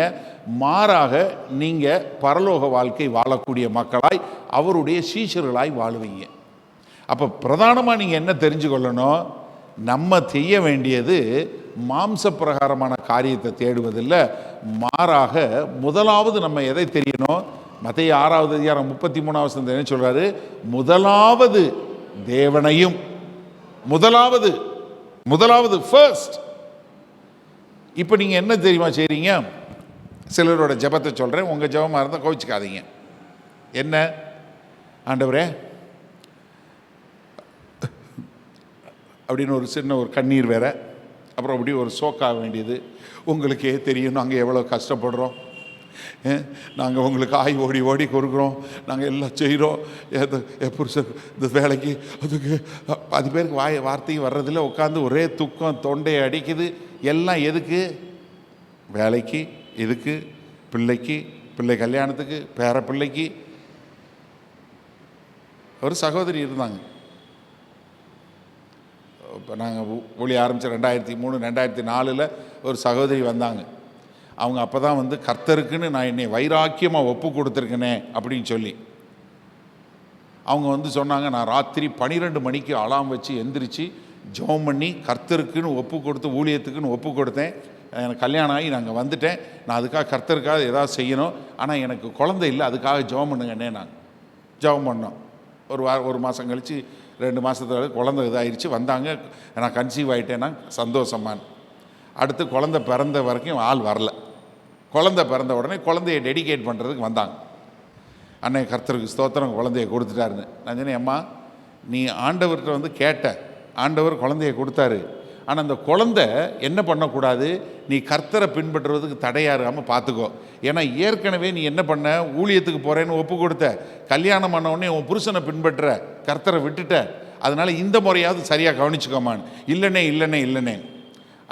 மாறாக நீங்கள் பரலோக வாழ்க்கை வாழக்கூடிய மக்களாய் அவருடைய சீஷர்களாய் வாழுவீங்க. அப்போ பிரதானமாக நீங்கள் என்ன தெரிஞ்சு கொள்ளணும், நம்ம செய்ய வேண்டியது மாம்ச பிரகாரமான காரியத்தை தேடுவதில்லை. மாறாக முதலாவது நம்ம எதை தெரியணும், மத்தேயு 6:33 என்ன சொல்றாரு, முதலாவது தேவனையும், முதலாவது ஃபர்ஸ்ட். இப்போ நீங்கள் என்ன தெரியுமா செய்றீங்க, சிலரோட ஜெபத்தை சொல்கிறேன், உங்கள் ஜெபமாக இருந்தால் கோவிச்சுக்காதீங்க. என்ன, ஆண்டவரே அப்படின்னு ஒரு சின்ன ஒரு கண்ணீர் வேற, அப்புறம் அப்படி ஒரு சோக்காக வேண்டியது. உங்களுக்கே தெரியும் நாங்கள் எவ்வளோ கஷ்டப்படுறோம், நாங்கள் உங்களுக்கு ஆய் ஓடி ஓடி கொடுக்குறோம், நாங்கள் எல்லாம் செய்கிறோம், புருஷன் இந்த வேலைக்கு அதுக்கு 10 பேருக்கு வார்த்தையும் வர்றதில்ல, உட்காந்து ஒரே துக்கம், தொண்டையை அடிக்குது. எல்லாம் எதுக்கு, வேலைக்கு, இதுக்கு, பிள்ளைக்கு, பிள்ளை கல்யாணத்துக்கு, பேர பிள்ளைக்கு. ஒரு சகோதரி இருந்தாங்க, இப்போ நாங்கள் ஊழி ஆரம்பித்த 2003 2004 ஒரு சகோதரி வந்தாங்க. அவங்க அப்போ தான் வந்து கர்த்தருக்குன்னு நான் என்னை வைராக்கியமாக ஒப்பு கொடுத்துருக்கேனே அப்படின்னு சொல்லி அவங்க வந்து சொன்னாங்க, நான் ராத்திரி 12 மணிக்கு அலாம் வச்சு எந்திரிச்சு ஜெபம் பண்ணி கர்த்தருக்குன்னு ஒப்பு கொடுத்து, ஊழியத்துக்குன்னு ஒப்பு கொடுத்தேன். எனக்கு கல்யாணம் ஆகி நாங்கள் வந்துட்டேன், நான் அதுக்காக கர்த்தருக்காக ஏதாவது செய்யணும், ஆனால் எனக்கு குழந்தை இல்லை, அதுக்காக ஜெபம் பண்ணுங்கன்னே நாங்கள் ஜெபம் பண்ணோம். ஒரு மாதம் கழித்து 2 மாதத்துல குழந்தை இதாகிடுச்சு. வந்தாங்க, நான் கன்சீவ் ஆகிட்டேன்னா சந்தோஷமான். அடுத்து குழந்தை பிறந்த வரைக்கும் ஆள் வரல. குழந்தை பிறந்த உடனே குழந்தையை டெடிகேட் பண்ணுறதுக்கு வந்தாங்க. அன்னை கர்த்தருக்கு ஸ்தோத்திரம், குழந்தைய கொடுத்துட்டாருன்னு. நான் சொன்னேன், அம்மா நீ ஆண்டவர்கிட்ட வந்து கேட்ட, ஆண்டவர் குழந்தைய கொடுத்தாரு, ஆனால் அந்த குழந்தை என்ன பண்ணக்கூடாது, நீ கர்த்தரை பின்பற்றுறதுக்கு தடையாகாமல் பார்த்துக்கோ. ஏன்னா ஏற்கனவே நீ என்ன பண்ண, ஊழியத்துக்கு போகிறேன்னு ஒப்பு கொடுத்த, கல்யாணம் பண்ண உடனே உன் புருஷனை பின்பற்ற, கர்த்தரை விட்டுட்ட, அதனால் இந்த முறையாவது சரியாக கவனிச்சுக்கோமான்னு. இல்லைனே.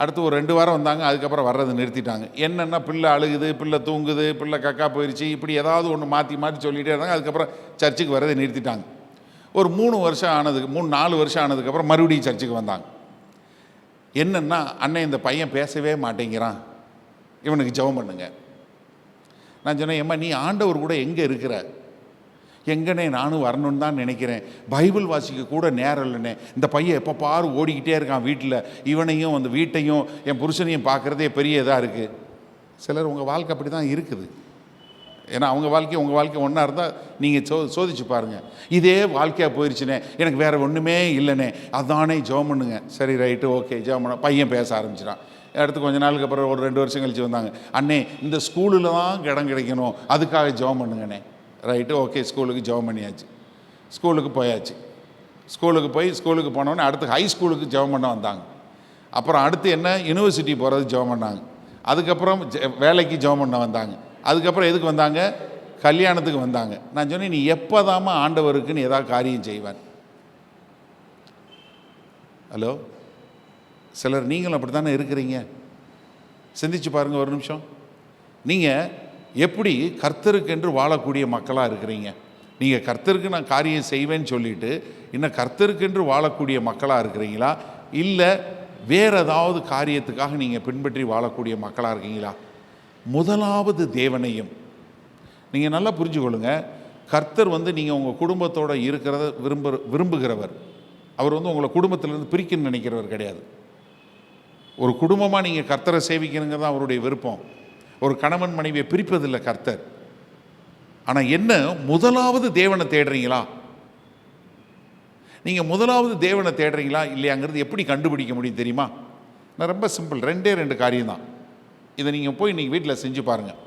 அடுத்து ஒரு 2 வாரம் வந்தாங்க, அதுக்கப்புறம் வர்றது நிறுத்திட்டாங்க. என்னென்னா பிள்ளை அழுகுது, பிள்ளை தூங்குது, பிள்ளை கக்கா போயிடுச்சு, இப்படி ஏதாவது ஒன்று மாற்றி சொல்லிகிட்டே இருந்தாங்க. அதுக்கப்புறம் சர்ச்சுக்கு வரதை நிறுத்திட்டாங்க. ஒரு 3 வருஷம் ஆனதுக்கு 3-4 வருஷம் ஆனதுக்கப்புறம் மறுபடியும் சர்ச்சுக்கு வந்தாங்க. என்னென்னா, அண்ணன் இந்த பையன் பேசவே மாட்டேங்கிறான், இவனுக்கு ஜெபம் பண்ணுங்க. நான் சொன்னேன், ஏம்மா நீ ஆண்டவர் கூட எங்கே இருக்கிற, எங்கண்ணே நானும் வரணும்னு தான் நினைக்கிறேன், பைபிள் வாசிக்க கூட நேரம் இல்லைண்ணே, இந்த பையன் எப்போ பாரு ஓடிக்கிட்டே இருக்கான் வீட்டில், இவனையும் அந்த வீட்டையும் என் புருஷனையும் பார்க்குறதே பெரிய இதாக இருக்குது. சிலர் உங்கள் வாழ்க்கை அப்படி தான் இருக்குது. ஏன்னா அவங்க வாழ்க்கை உங்கள் வாழ்க்கை ஒன்றா இருந்தால் நீங்கள் சோதிச்சு பாருங்கள். இதே வாழ்க்கையாக போயிடுச்சுனே, எனக்கு வேறு ஒன்றுமே இல்லைண்ணே, அதானே ஜெபம் பண்ணுங்க. சரி ரைட்டு ஓகே ஜெபம் பண்ண, பையன் பேச ஆரம்பிச்சிட்டான். அடுத்து கொஞ்ச நாளுக்கு அப்புறம் ஒரு 2 வருஷம் கழிச்சு வந்தாங்க, அண்ணே இந்த ஸ்கூலில் தான் இடம் கிடைக்கணும், அதுக்காக ஜெபம் பண்ணுங்கண்ணே. ரைட்டு ஓகே, ஸ்கூலுக்கு ஜெபம் பண்ணியாச்சு, ஸ்கூலுக்கு போயாச்சு. ஸ்கூலுக்கு போனோடனே அடுத்து ஹை ஸ்கூலுக்கு ஜெபம் பண்ண வந்தாங்க. அப்புறம் அடுத்து என்ன, யூனிவர்சிட்டி போகிறது ஜெபம் பண்ணாங்க. அதுக்கப்புறம் வேலைக்கு ஜெபம் பண்ண வந்தாங்க. அதுக்கப்புறம் எதுக்கு வந்தாங்க, கல்யாணத்துக்கு வந்தாங்க. நான் சொன்னேன், நீ எப்போதாம்மா ஆண்டவருக்குன்னு ஏதாவது காரியம் செய்வான். ஹலோ, சிலர் நீங்களும் அப்படி தானே இருக்கிறீங்க. சிந்திச்சு பாருங்கள் ஒரு நிமிஷம். நீங்கள் எப்படி கர்த்தருக்கென்று வாழக்கூடிய மக்களாக இருக்கிறீங்க? நீங்கள் கர்த்தருக்கு நான் காரியம் செய்வேன்னு சொல்லிட்டு இன்னும் கர்த்தருக்கென்று வாழக்கூடிய மக்களாக இருக்கிறீங்களா, இல்லை வேறு ஏதாவது காரியத்துக்காக நீங்கள் பின்பற்றி வாழக்கூடிய மக்களாக இருக்கீங்களா? முதலாவது தேவனையும் நீங்கள் நல்லா புரிஞ்சுக்கொள்ளுங்க. கர்த்தர் வந்து நீங்கள் உங்கள் குடும்பத்தோடு இருக்கிறத விரும்புகிறவர். அவர் வந்து உங்களை குடும்பத்திலேருந்து பிரிக்கணும்னு நினைக்கிறவர் கிடையாது. ஒரு குடும்பமாக நீங்கள் கர்த்தரை சேவிக்கணுங்கிறது தான் அவருடைய விருப்பம். ஒரு கணவன் மனைவியை பிரிப்பதில்லை கர்த்தர். ஆனால் என்ன, முதலாவது தேவனை தேடுறீங்களா? நீங்கள் முதலாவது தேவனை தேடுறீங்களா இல்லையாங்கிறது எப்படி கண்டுபிடிக்க முடியும் தெரியுமா? நான் ரொம்ப சிம்பிள், 2 காரியம் தான். இதை நீங்கள் போய் இன்றைக்கி வீட்டில் செஞ்சு பாருங்கள்.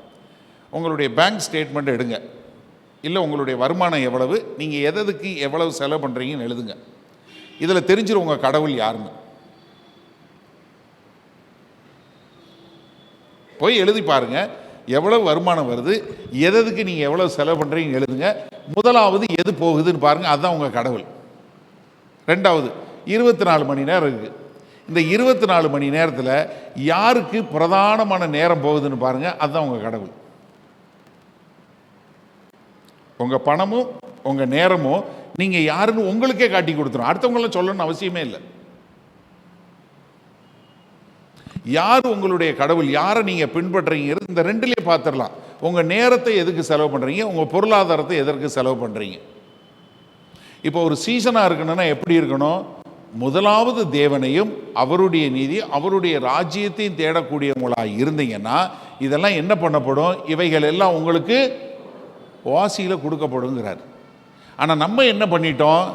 உங்களுடைய பேங்க் ஸ்டேட்மெண்ட் எடுங்க, இல்லை உங்களுடைய வருமானம் எவ்வளவு, நீங்கள் எதுக்கு எவ்வளவு செலவு பண்ணுறீங்கன்னு எழுதுங்க. இதில் தெரிஞ்சிடும் உங்கள் கடவுள் யாருன்னு. போய் எழுதி பாருங்கள், எவ்வளவு வருமானம் வருது, எதுக்கு நீங்கள் எவ்வளவு செலவு பண்ணுறீங்கன்னு எழுதுங்க. முதலாவது எது போகுதுன்னு பாருங்கள், அதுதான் உங்கள் கடவுள். 2வது 24 மணி நேரம் இருக்குது. இந்த 24 மணி நேரத்தில் யாருக்கு பிரதானமான நேரம் போகுதுன்னு பாருங்கள், அதுதான் உங்கள் கடவுள். உங்கள் பணமும் உங்கள் நேரமும் நீங்கள் யாருன்னு உங்களுக்கே காட்டி கொடுத்துரும். அடுத்தவங்களாம் சொல்லணும்னு அவசியமே இல்லை. யார் உங்களுடைய கடவுள், யாரை நீங்கள் பின்பற்றுறீங்கிறது இந்த ரெண்டுலேயே பார்த்துடலாம். உங்கள் நேரத்தை எதுக்கு செலவு பண்ணுறீங்க, உங்கள் பொருளாதாரத்தை எதற்கு செலவு பண்ணுறீங்க. இப்போ ஒரு சீசனாக இருக்கணும்னா எப்படி இருக்கணும்? முதலாவது தேவனையும் அவருடைய நீதி அவருடைய ராஜ்யத்தையும் தேடக்கூடியவங்களாக இருந்தீங்கன்னா இதெல்லாம் என்ன பண்ணப்படும்? இவைகள் எல்லாம் உங்களுக்கு வாசியில் கொடுக்கப்படுங்கிறார். ஆனால் நம்ம என்ன பண்ணிட்டோம்?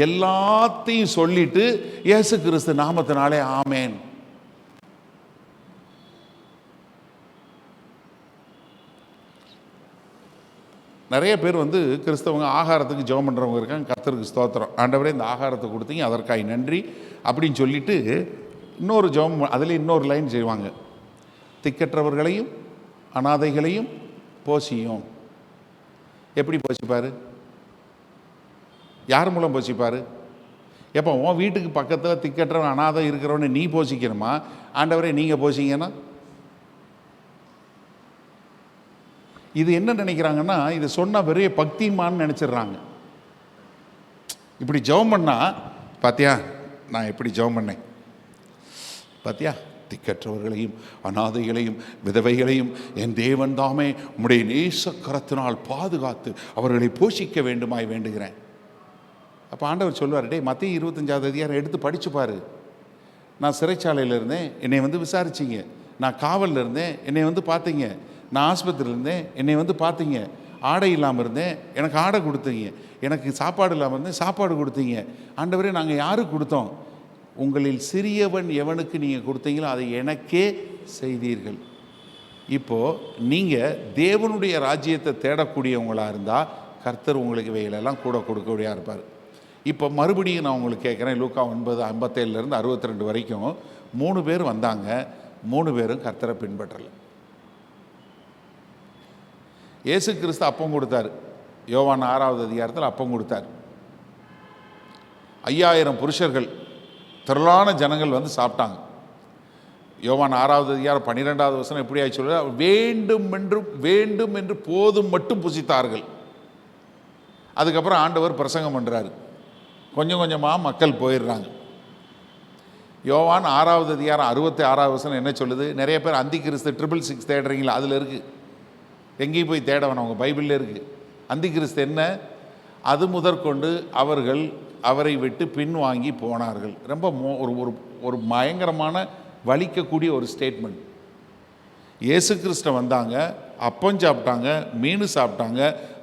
எல்லாத்தையும் சொல்லிட்டு இயேசு கிறிஸ்து நாமத்தினாலே ஆமேன். நிறைய பேர் கிறிஸ்தவங்க ஆகாரத்துக்கு ஜெபம் பண்ணுறவங்க இருக்காங்க. கர்த்தருக்கு ஸ்தோத்திரம், ஆண்டவரே இந்த ஆகாரத்தை கொடுத்தீங்க அதற்காக நன்றி அப்படின்னு சொல்லிட்டு இன்னொரு ஜெபம், அதில் இன்னொரு லைன் செய்வாங்க, திக்கற்றவர்களையும் அனாதைகளையும் போஷியும். எப்படி போஷிப்பார்? யார் மூலம் போஷிப்பார்? எப்போ உன் வீட்டுக்கு பக்கத்தில் திக்கற்றவன் அனாதை இருக்கிறவனை நீ போஷிக்கணுமா? ஆண்டவரே நீங்கள் போஷிங்கன்னா இது என்ன நினைக்கிறாங்கன்னா, இது சொன்னால் பெரிய பக்திமான்னு நினச்சிடுறாங்க. இப்படி ஜெபம் பண்ணால் பாத்தியா நான் எப்படி ஜெபம் பண்ணேன், பாத்தியா திக்கற்றவர்களையும் அனாதைகளையும் விதவைகளையும் என் தேவன் தாமே உம்முடைய நேசக்கரத்தினால் பாதுகாத்து அவர்களை போஷிக்க வேண்டுமாய் வேண்டுகிறேன். அப்போ ஆண்டவர் சொல்லுவார், டே மத்திய 25வது அதிகாரம் எடுத்து படிச்சுப்பார். நான் சிறைச்சாலையில் இருந்தேன், என்னை விசாரிச்சிங்க. நான் காவலில் இருந்தேன், என்னை பார்த்தீங்க. நான் ஆஸ்பத்திரியில் இருந்தேன், என்னை பார்த்தீங்க. ஆடை இல்லாமல் இருந்தேன், எனக்கு ஆடை கொடுத்தீங்க. எனக்கு சாப்பாடு இல்லாமல் இருந்தேன், சாப்பாடு கொடுத்தீங்க. ஆண்டவரே நாங்கள் யாருக்கு கொடுத்தோம்? உங்களில் சிறியவன் எவனுக்கு நீங்கள் கொடுத்தீங்களோ அதை எனக்கே செய்தீர்கள். இப்போது நீங்கள் தேவனுடைய ராஜ்யத்தை தேடக்கூடியவங்களாக இருந்தால் கர்த்தர் உங்களுக்கு இவைகளெல்லாம் கூட கொடுக்கக்கூடியதாக இருப்பார். இப்போ மறுபடியும் நான் உங்களுக்கு கேட்குறேன், லூக்கா 9:57 62 வரைக்கும் 3 பேர் வந்தாங்க, 3 பேரும் கர்த்தரை பின்பற்றலை. இயேசு கிறிஸ்து அப்பம் கொடுத்தார். யோவான் 6வது அதிகாரத்தில் அப்பம் கொடுத்தார். 5000 புருஷர்கள் திரளான ஜனங்கள் சாப்பிட்டாங்க. யோவான் 6வது அதிகாரம் 12வது வசனம் எப்படி ஆகி சொல்ல, வேண்டும் என்று போதும் மட்டும் புசித்தார்கள். அதுக்கப்புறம் ஆண்டவர் பிரசங்கம் பண்ணுறாரு. கொஞ்சம் கொஞ்சமாக மக்கள் போயிடுறாங்க. யோவான் 6வது அதிகாரம் 66வது வசனம் என்ன சொல்லுது? நிறைய பேர் அந்தி கிறிஸ்து 666 தேடுறீங்களா? அதில் இருக்குது. எங்கேயும் போய் தேட வேணாம், உங்கள் பைபிளில் இருக்குது. அந்தி கிறிஸ்து என்ன? அது முதற்கொண்டு அவர்கள் அவரை விட்டு பின்வாங்கி போனார்கள். ரொம்ப ஒரு பயங்கரமான வலிக்கக்கூடிய ஒரு ஸ்டேட்மெண்ட். இயேசு கிறிஸ்து வந்தாங்க, அப்பம் சாப்பிட்டாங்க, மீன் சாப்பிட்டாங்க,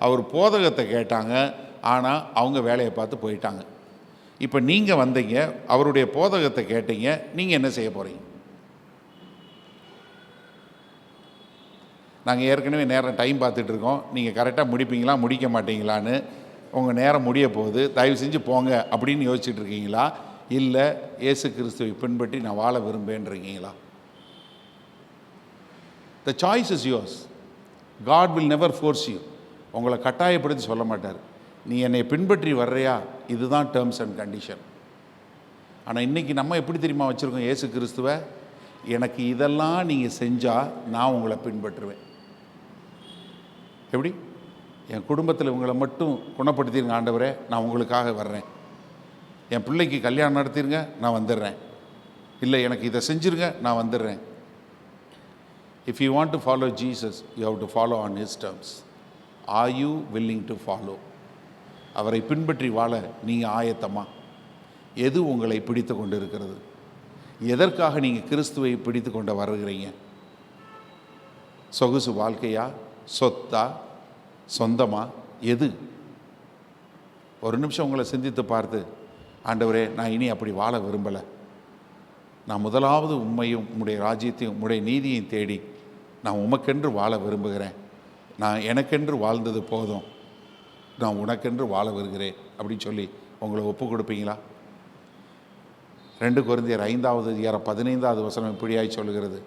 அவர் போதகத்தை கேட்டாங்க, ஆனால் அவங்க வேலையை பார்த்து போயிட்டாங்க. இப்போ நீங்கள் வந்தீங்க, அவருடைய போதகத்தை கேட்டீங்க, நீங்கள் என்ன செய்ய போகிறீங்க? நாங்கள் ஏற்கனவே நேரம் டைம் பார்த்துட்ருக்கோம், நீங்கள் கரெக்டாக முடிப்பீங்களா முடிக்க மாட்டீங்களான்னு. உங்கள் நேரம் முடிய போகுது, தயவு செஞ்சு போங்க அப்படின்னு யோசிச்சுட்டு இருக்கீங்களா? இல்லை இயேசு கிறிஸ்துவை பின்பற்றி நான் வாழ விரும்பேன்றீங்களா? The choice is yours. God will never force you. உங்களை கட்டாயப்படுத்தி சொல்ல மாட்டார். நீ என்னை பின்பற்றி வர்றியா, இதுதான் டேர்ம்ஸ் அண்ட் கண்டிஷன். ஆனால் இன்றைக்கி நம்ம எப்படி தெரியுமா வச்சுருக்கோம் இயேசு கிறிஸ்துவை? எனக்கு இதெல்லாம் நீங்கள் செஞ்சால் நான் உங்களை பின்பற்றுவேன். எப்படி? என் குடும்பத்தில் இவங்களை மட்டும் குணப்படுத்திடுங்க ஆண்டவரே, நான் உங்களுக்காக வர்றேன். என் பிள்ளைக்கு கல்யாணம் நடத்திடுங்க, நான் வந்துடுறேன். இல்லை எனக்கு இதை செஞ்சுருங்க, நான் வந்துடுறேன். If you want to follow Jesus, you have to follow on his terms. Are you willing to follow? அவரை பின்பற்றி வாழ நீங்கள் ஆயத்தமா? எது உங்களை பிடித்து கொண்டு இருக்கிறது? எதற்காக நீங்கள் கிறிஸ்துவை பிடித்து கொண்டு வருகிறீங்க? சொகுசு வாழ்க்கையா, சொத்தா, சொந்தமா, எது? ஒரு நிமிஷம் உங்களை சிந்தித்து பார்த்து, ஆண்டவரே நான் இனி அப்படி வாழ விரும்பலை, நான் முதலாவது உம்மையும் உம்முடைய ராஜ்யத்தையும் உம்முடைய நீதியையும் தேடி நான் உமக்கென்று வாழ விரும்புகிறேன். நான் எனக்கென்று வாழ்ந்தது போதும், நான் உனக்கென்று வாழ வருகிறேன் அப்படின்னு சொல்லி உங்களை ஒப்பு கொடுப்பீங்களா? 2 கொரிந்தியர் 5வது அதிகாரம் 15வது வசனம் இப்படியாய் சொல்கிறது,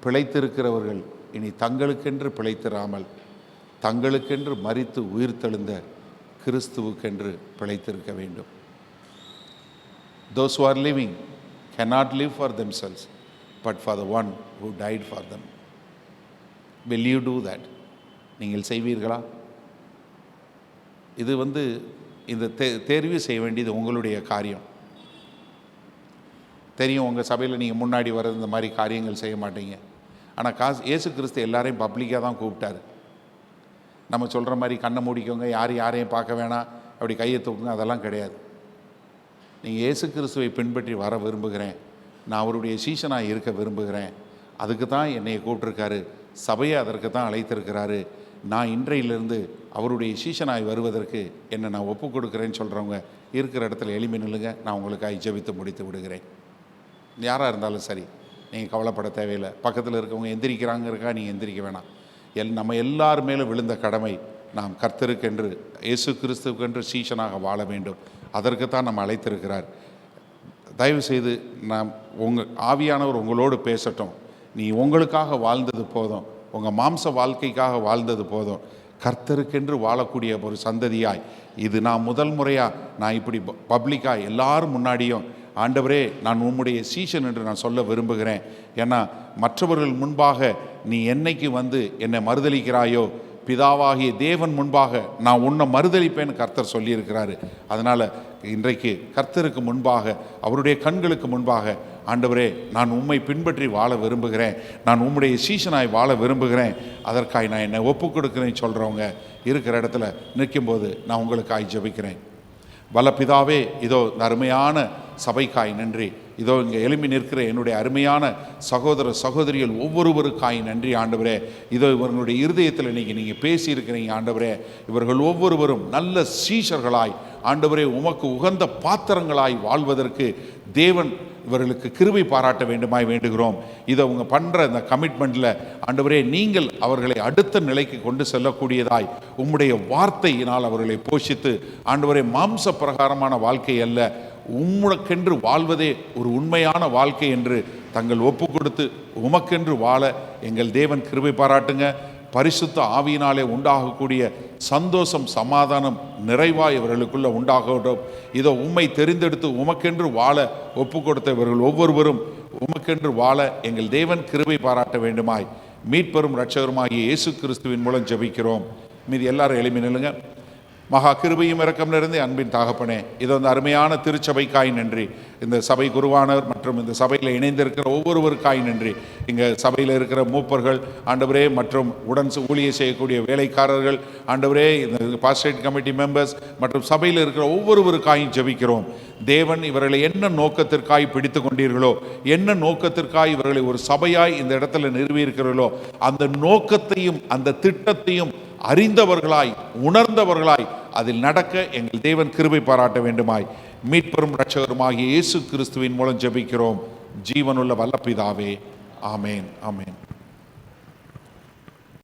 பிழைத்திருக்கிறவர்கள் இனி தங்களுக்கென்று பிழைத்திராமல் தங்களுக்கென்று மரித்து உயிர்த்தெழுந்த கிறிஸ்துவுக்கென்று பிழைத்திருக்க வேண்டும். Those who are living cannot live for themselves but for the one who died for them. Will you do that? நீங்கள் செய்வீர்களா? இது இந்த தேர்வு செய்ய வேண்டியது உங்களுடைய காரியம். தெரியும் உங்கள் சபையில் நீங்கள் முன்னாடி வர இந்த மாதிரி காரியங்கள் செய்ய மாட்டீங்க. ஆனால் இயேசு கிறிஸ்து எல்லாரையும் பப்ளிக்காக தான் கூப்பிட்டாரு. நம்ம சொல்கிற மாதிரி கண்ணை மூடிக்கோங்க, யாரையும் பார்க்க வேணாம், அப்படி கையை தூக்குங்க, அதெல்லாம் கிடையாது. நீங்கள் இயேசு கிறிஸ்துவை பின்பற்றி வர விரும்புகிறேன், நான் அவருடைய சீஷனாக இருக்க விரும்புகிறேன், அதுக்கு தான் என்னை கூப்பிட்டுருக்காரு, சபையை அதற்கு தான் அழைத்திருக்கிறாரு, நான் இன்றையிலிருந்து அவருடைய சீஷனாய் வருவதற்கு என்னை நான் ஒப்பு கொடுக்குறேன்னு சொல்கிறவங்க இருக்கிற இடத்துல எளிமை நில்லுங்க. நான் உங்களுக்காக ஜெபித்து முடித்து விடுகிறேன். யாராக இருந்தாலும் சரி, நீங்கள் கவலைப்பட தேவையில்லை. பக்கத்தில் இருக்கவங்க எந்திரிக்கிறாங்கிறக்கா நீங்கள் எந்திரிக்க வேணாம். நம்ம எல்லார் மேலும் விழுந்த கடமை, நாம் கர்த்தருக்கென்று இயேசு கிறிஸ்துவுக்கென்று சீஷனாக வாழ வேண்டும். அதற்கு தான் நம்ம அழைத்திருக்கிறார். தயவுசெய்து நாம் ஆவியானவர் உங்களோடு பேசட்டும். நீ உங்களுக்காக வாழ்ந்தது போதும், உங்கள் மாம்ச வாழ்க்கைக்காக வாழ்ந்தது போதும். கர்த்தருக்கென்று வாழக்கூடிய ஒரு சந்ததியாய், இது நான் முதல் முறையாக நான் இப்படி பப்ளிக்காக எல்லாரும் முன்னாடியும் ஆண்டவரே நான் உம்முடைய சீஷன் என்று நான் சொல்ல விரும்புகிறேன். ஏன்னா மற்றவர்கள் முன்பாக நீ என்னைக்கு வந்து என்னை மறுதலிக்கிறாயோ, பிதாவாகிய தேவன் முன்பாக நான் உன்னை மறுதலிப்பேன்னு கர்த்தர் சொல்லியிருக்கிறாரு. அதனால் இன்றைக்கு கர்த்தருக்கு முன்பாக, அவருடைய கண்களுக்கு முன்பாக, ஆண்டவரே நான் உம்மை பின்பற்றி வாழ விரும்புகிறேன், நான் உம்முடைய சீஷனாய் வாழ விரும்புகிறேன், அதற்காக நான் என்னை ஒப்பு கொடுக்குறேன்னு சொல்கிறவங்க இருக்கிற இடத்துல நிற்கும்போது நான் உங்களுக்காய் ஜெபிக்கிறேன். பலபிதாவே, இதோ இந்த அருமையான சபைக்காய் நன்றி. இதோ இங்கே எழுப்பி நிற்கிற என்னுடைய அருமையான சகோதர சகோதரிகள் ஒவ்வொருவருக்காய் நன்றி ஆண்டவரே. இதோ இவர்களுடைய இருதயத்தில் இன்றைக்கி நீங்கள் பேசியிருக்கிறீங்க ஆண்டவரே. இவர்கள் ஒவ்வொருவரும் நல்ல சீஷர்களாய் ஆண்டவரே, உமக்கு உகந்த பாத்திரங்களாய் வாழ்வதற்கு தேவன் இவர்களுக்கு கிருபை பாராட்ட வேண்டுமாய் வேண்டுகிறோம். இதை அவங்க பண்ணுற இந்த கமிட்மெண்ட்டில் ஆண்டவரே, நீங்கள் அவர்களை அடுத்த நிலைக்கு கொண்டு செல்லக்கூடியதாய் உம்முடைய வார்த்தையினால் அவர்களை போஷித்து ஆண்டவரே, மாம்ச பிரகாரமான வாழ்க்கை அல்ல, உம்முக்கென்று வாழ்வதே ஒரு உண்மையான வாழ்க்கை என்று தங்கள் ஒப்பு கொடுத்து உமக்கென்று வாழ எங்கள் தேவன் கிருபை பாராட்டுங்க. பரிசுத்த ஆவியினாலே உண்டாகக்கூடிய சந்தோஷம், சமாதானம் நிறைவாய் இவர்களுக்குள்ள உண்டாகட்டும். இதோ உம்மை தெரிந்தெடுத்து உமக்கென்று வாழ ஒப்பு கொடுத்த இவர்கள் ஒவ்வொருவரும் உமக்கென்று வாழ எங்கள் தேவன் கிருபை பாராட்ட வேண்டுமாய் மீட்பெரும் இரட்சகருமாகிய இயேசு கிறிஸ்துவின் மூலம் ஜெபிக்கிறோம். மீது எல்லாரும் எழுப்பி நில்லுங்க. மகா கிருபையும் இரக்கம் நிறைந்த அன்பின் தகப்பனே, இதோ இந்த அருமையான திருச்சபைக்காய் நன்றி. இந்த சபை குருவானவர் மற்றும் இந்த சபையில் இணைந்திருக்கிற ஒவ்வொருவருக்காய் நன்றி. இங்கே சபையில் இருக்கிற மூப்பர்கள் ஆண்டவரே, மற்றும் உடன் ஊழியர் செய்யக்கூடிய வேலைக்காரர்கள் ஆண்டவரே, இந்த பாஸ்டரேட் கமிட்டி மெம்பர்ஸ் மற்றும் சபையில் இருக்கிற ஒவ்வொருவருக்காயும் ஜெபிக்கிறோம். தேவன் இவர்களை என்ன நோக்கத்திற்காய் பிடித்து கொண்டீர்களோ, என்ன நோக்கத்திற்காய் இவர்களை ஒரு சபையாய் இந்த இடத்துல நிறுவியிருக்கிறீர்களோ, அந்த நோக்கத்தையும் அந்த திட்டத்தையும் அறிந்தவர்களாய் உணர்ந்தவர்களாய் அதில் நடக்க எங்கள் தேவன் கிருபை பாராட்ட வேண்டுமாய் மீட்பெரும் இரட்சகருமாகிய இயேசு கிறிஸ்துவின் மூலம் ஜெபிக்கிறோம். ஜீவனுள்ள வல்ல பிதாவே, ஆமேன், ஆமேன்.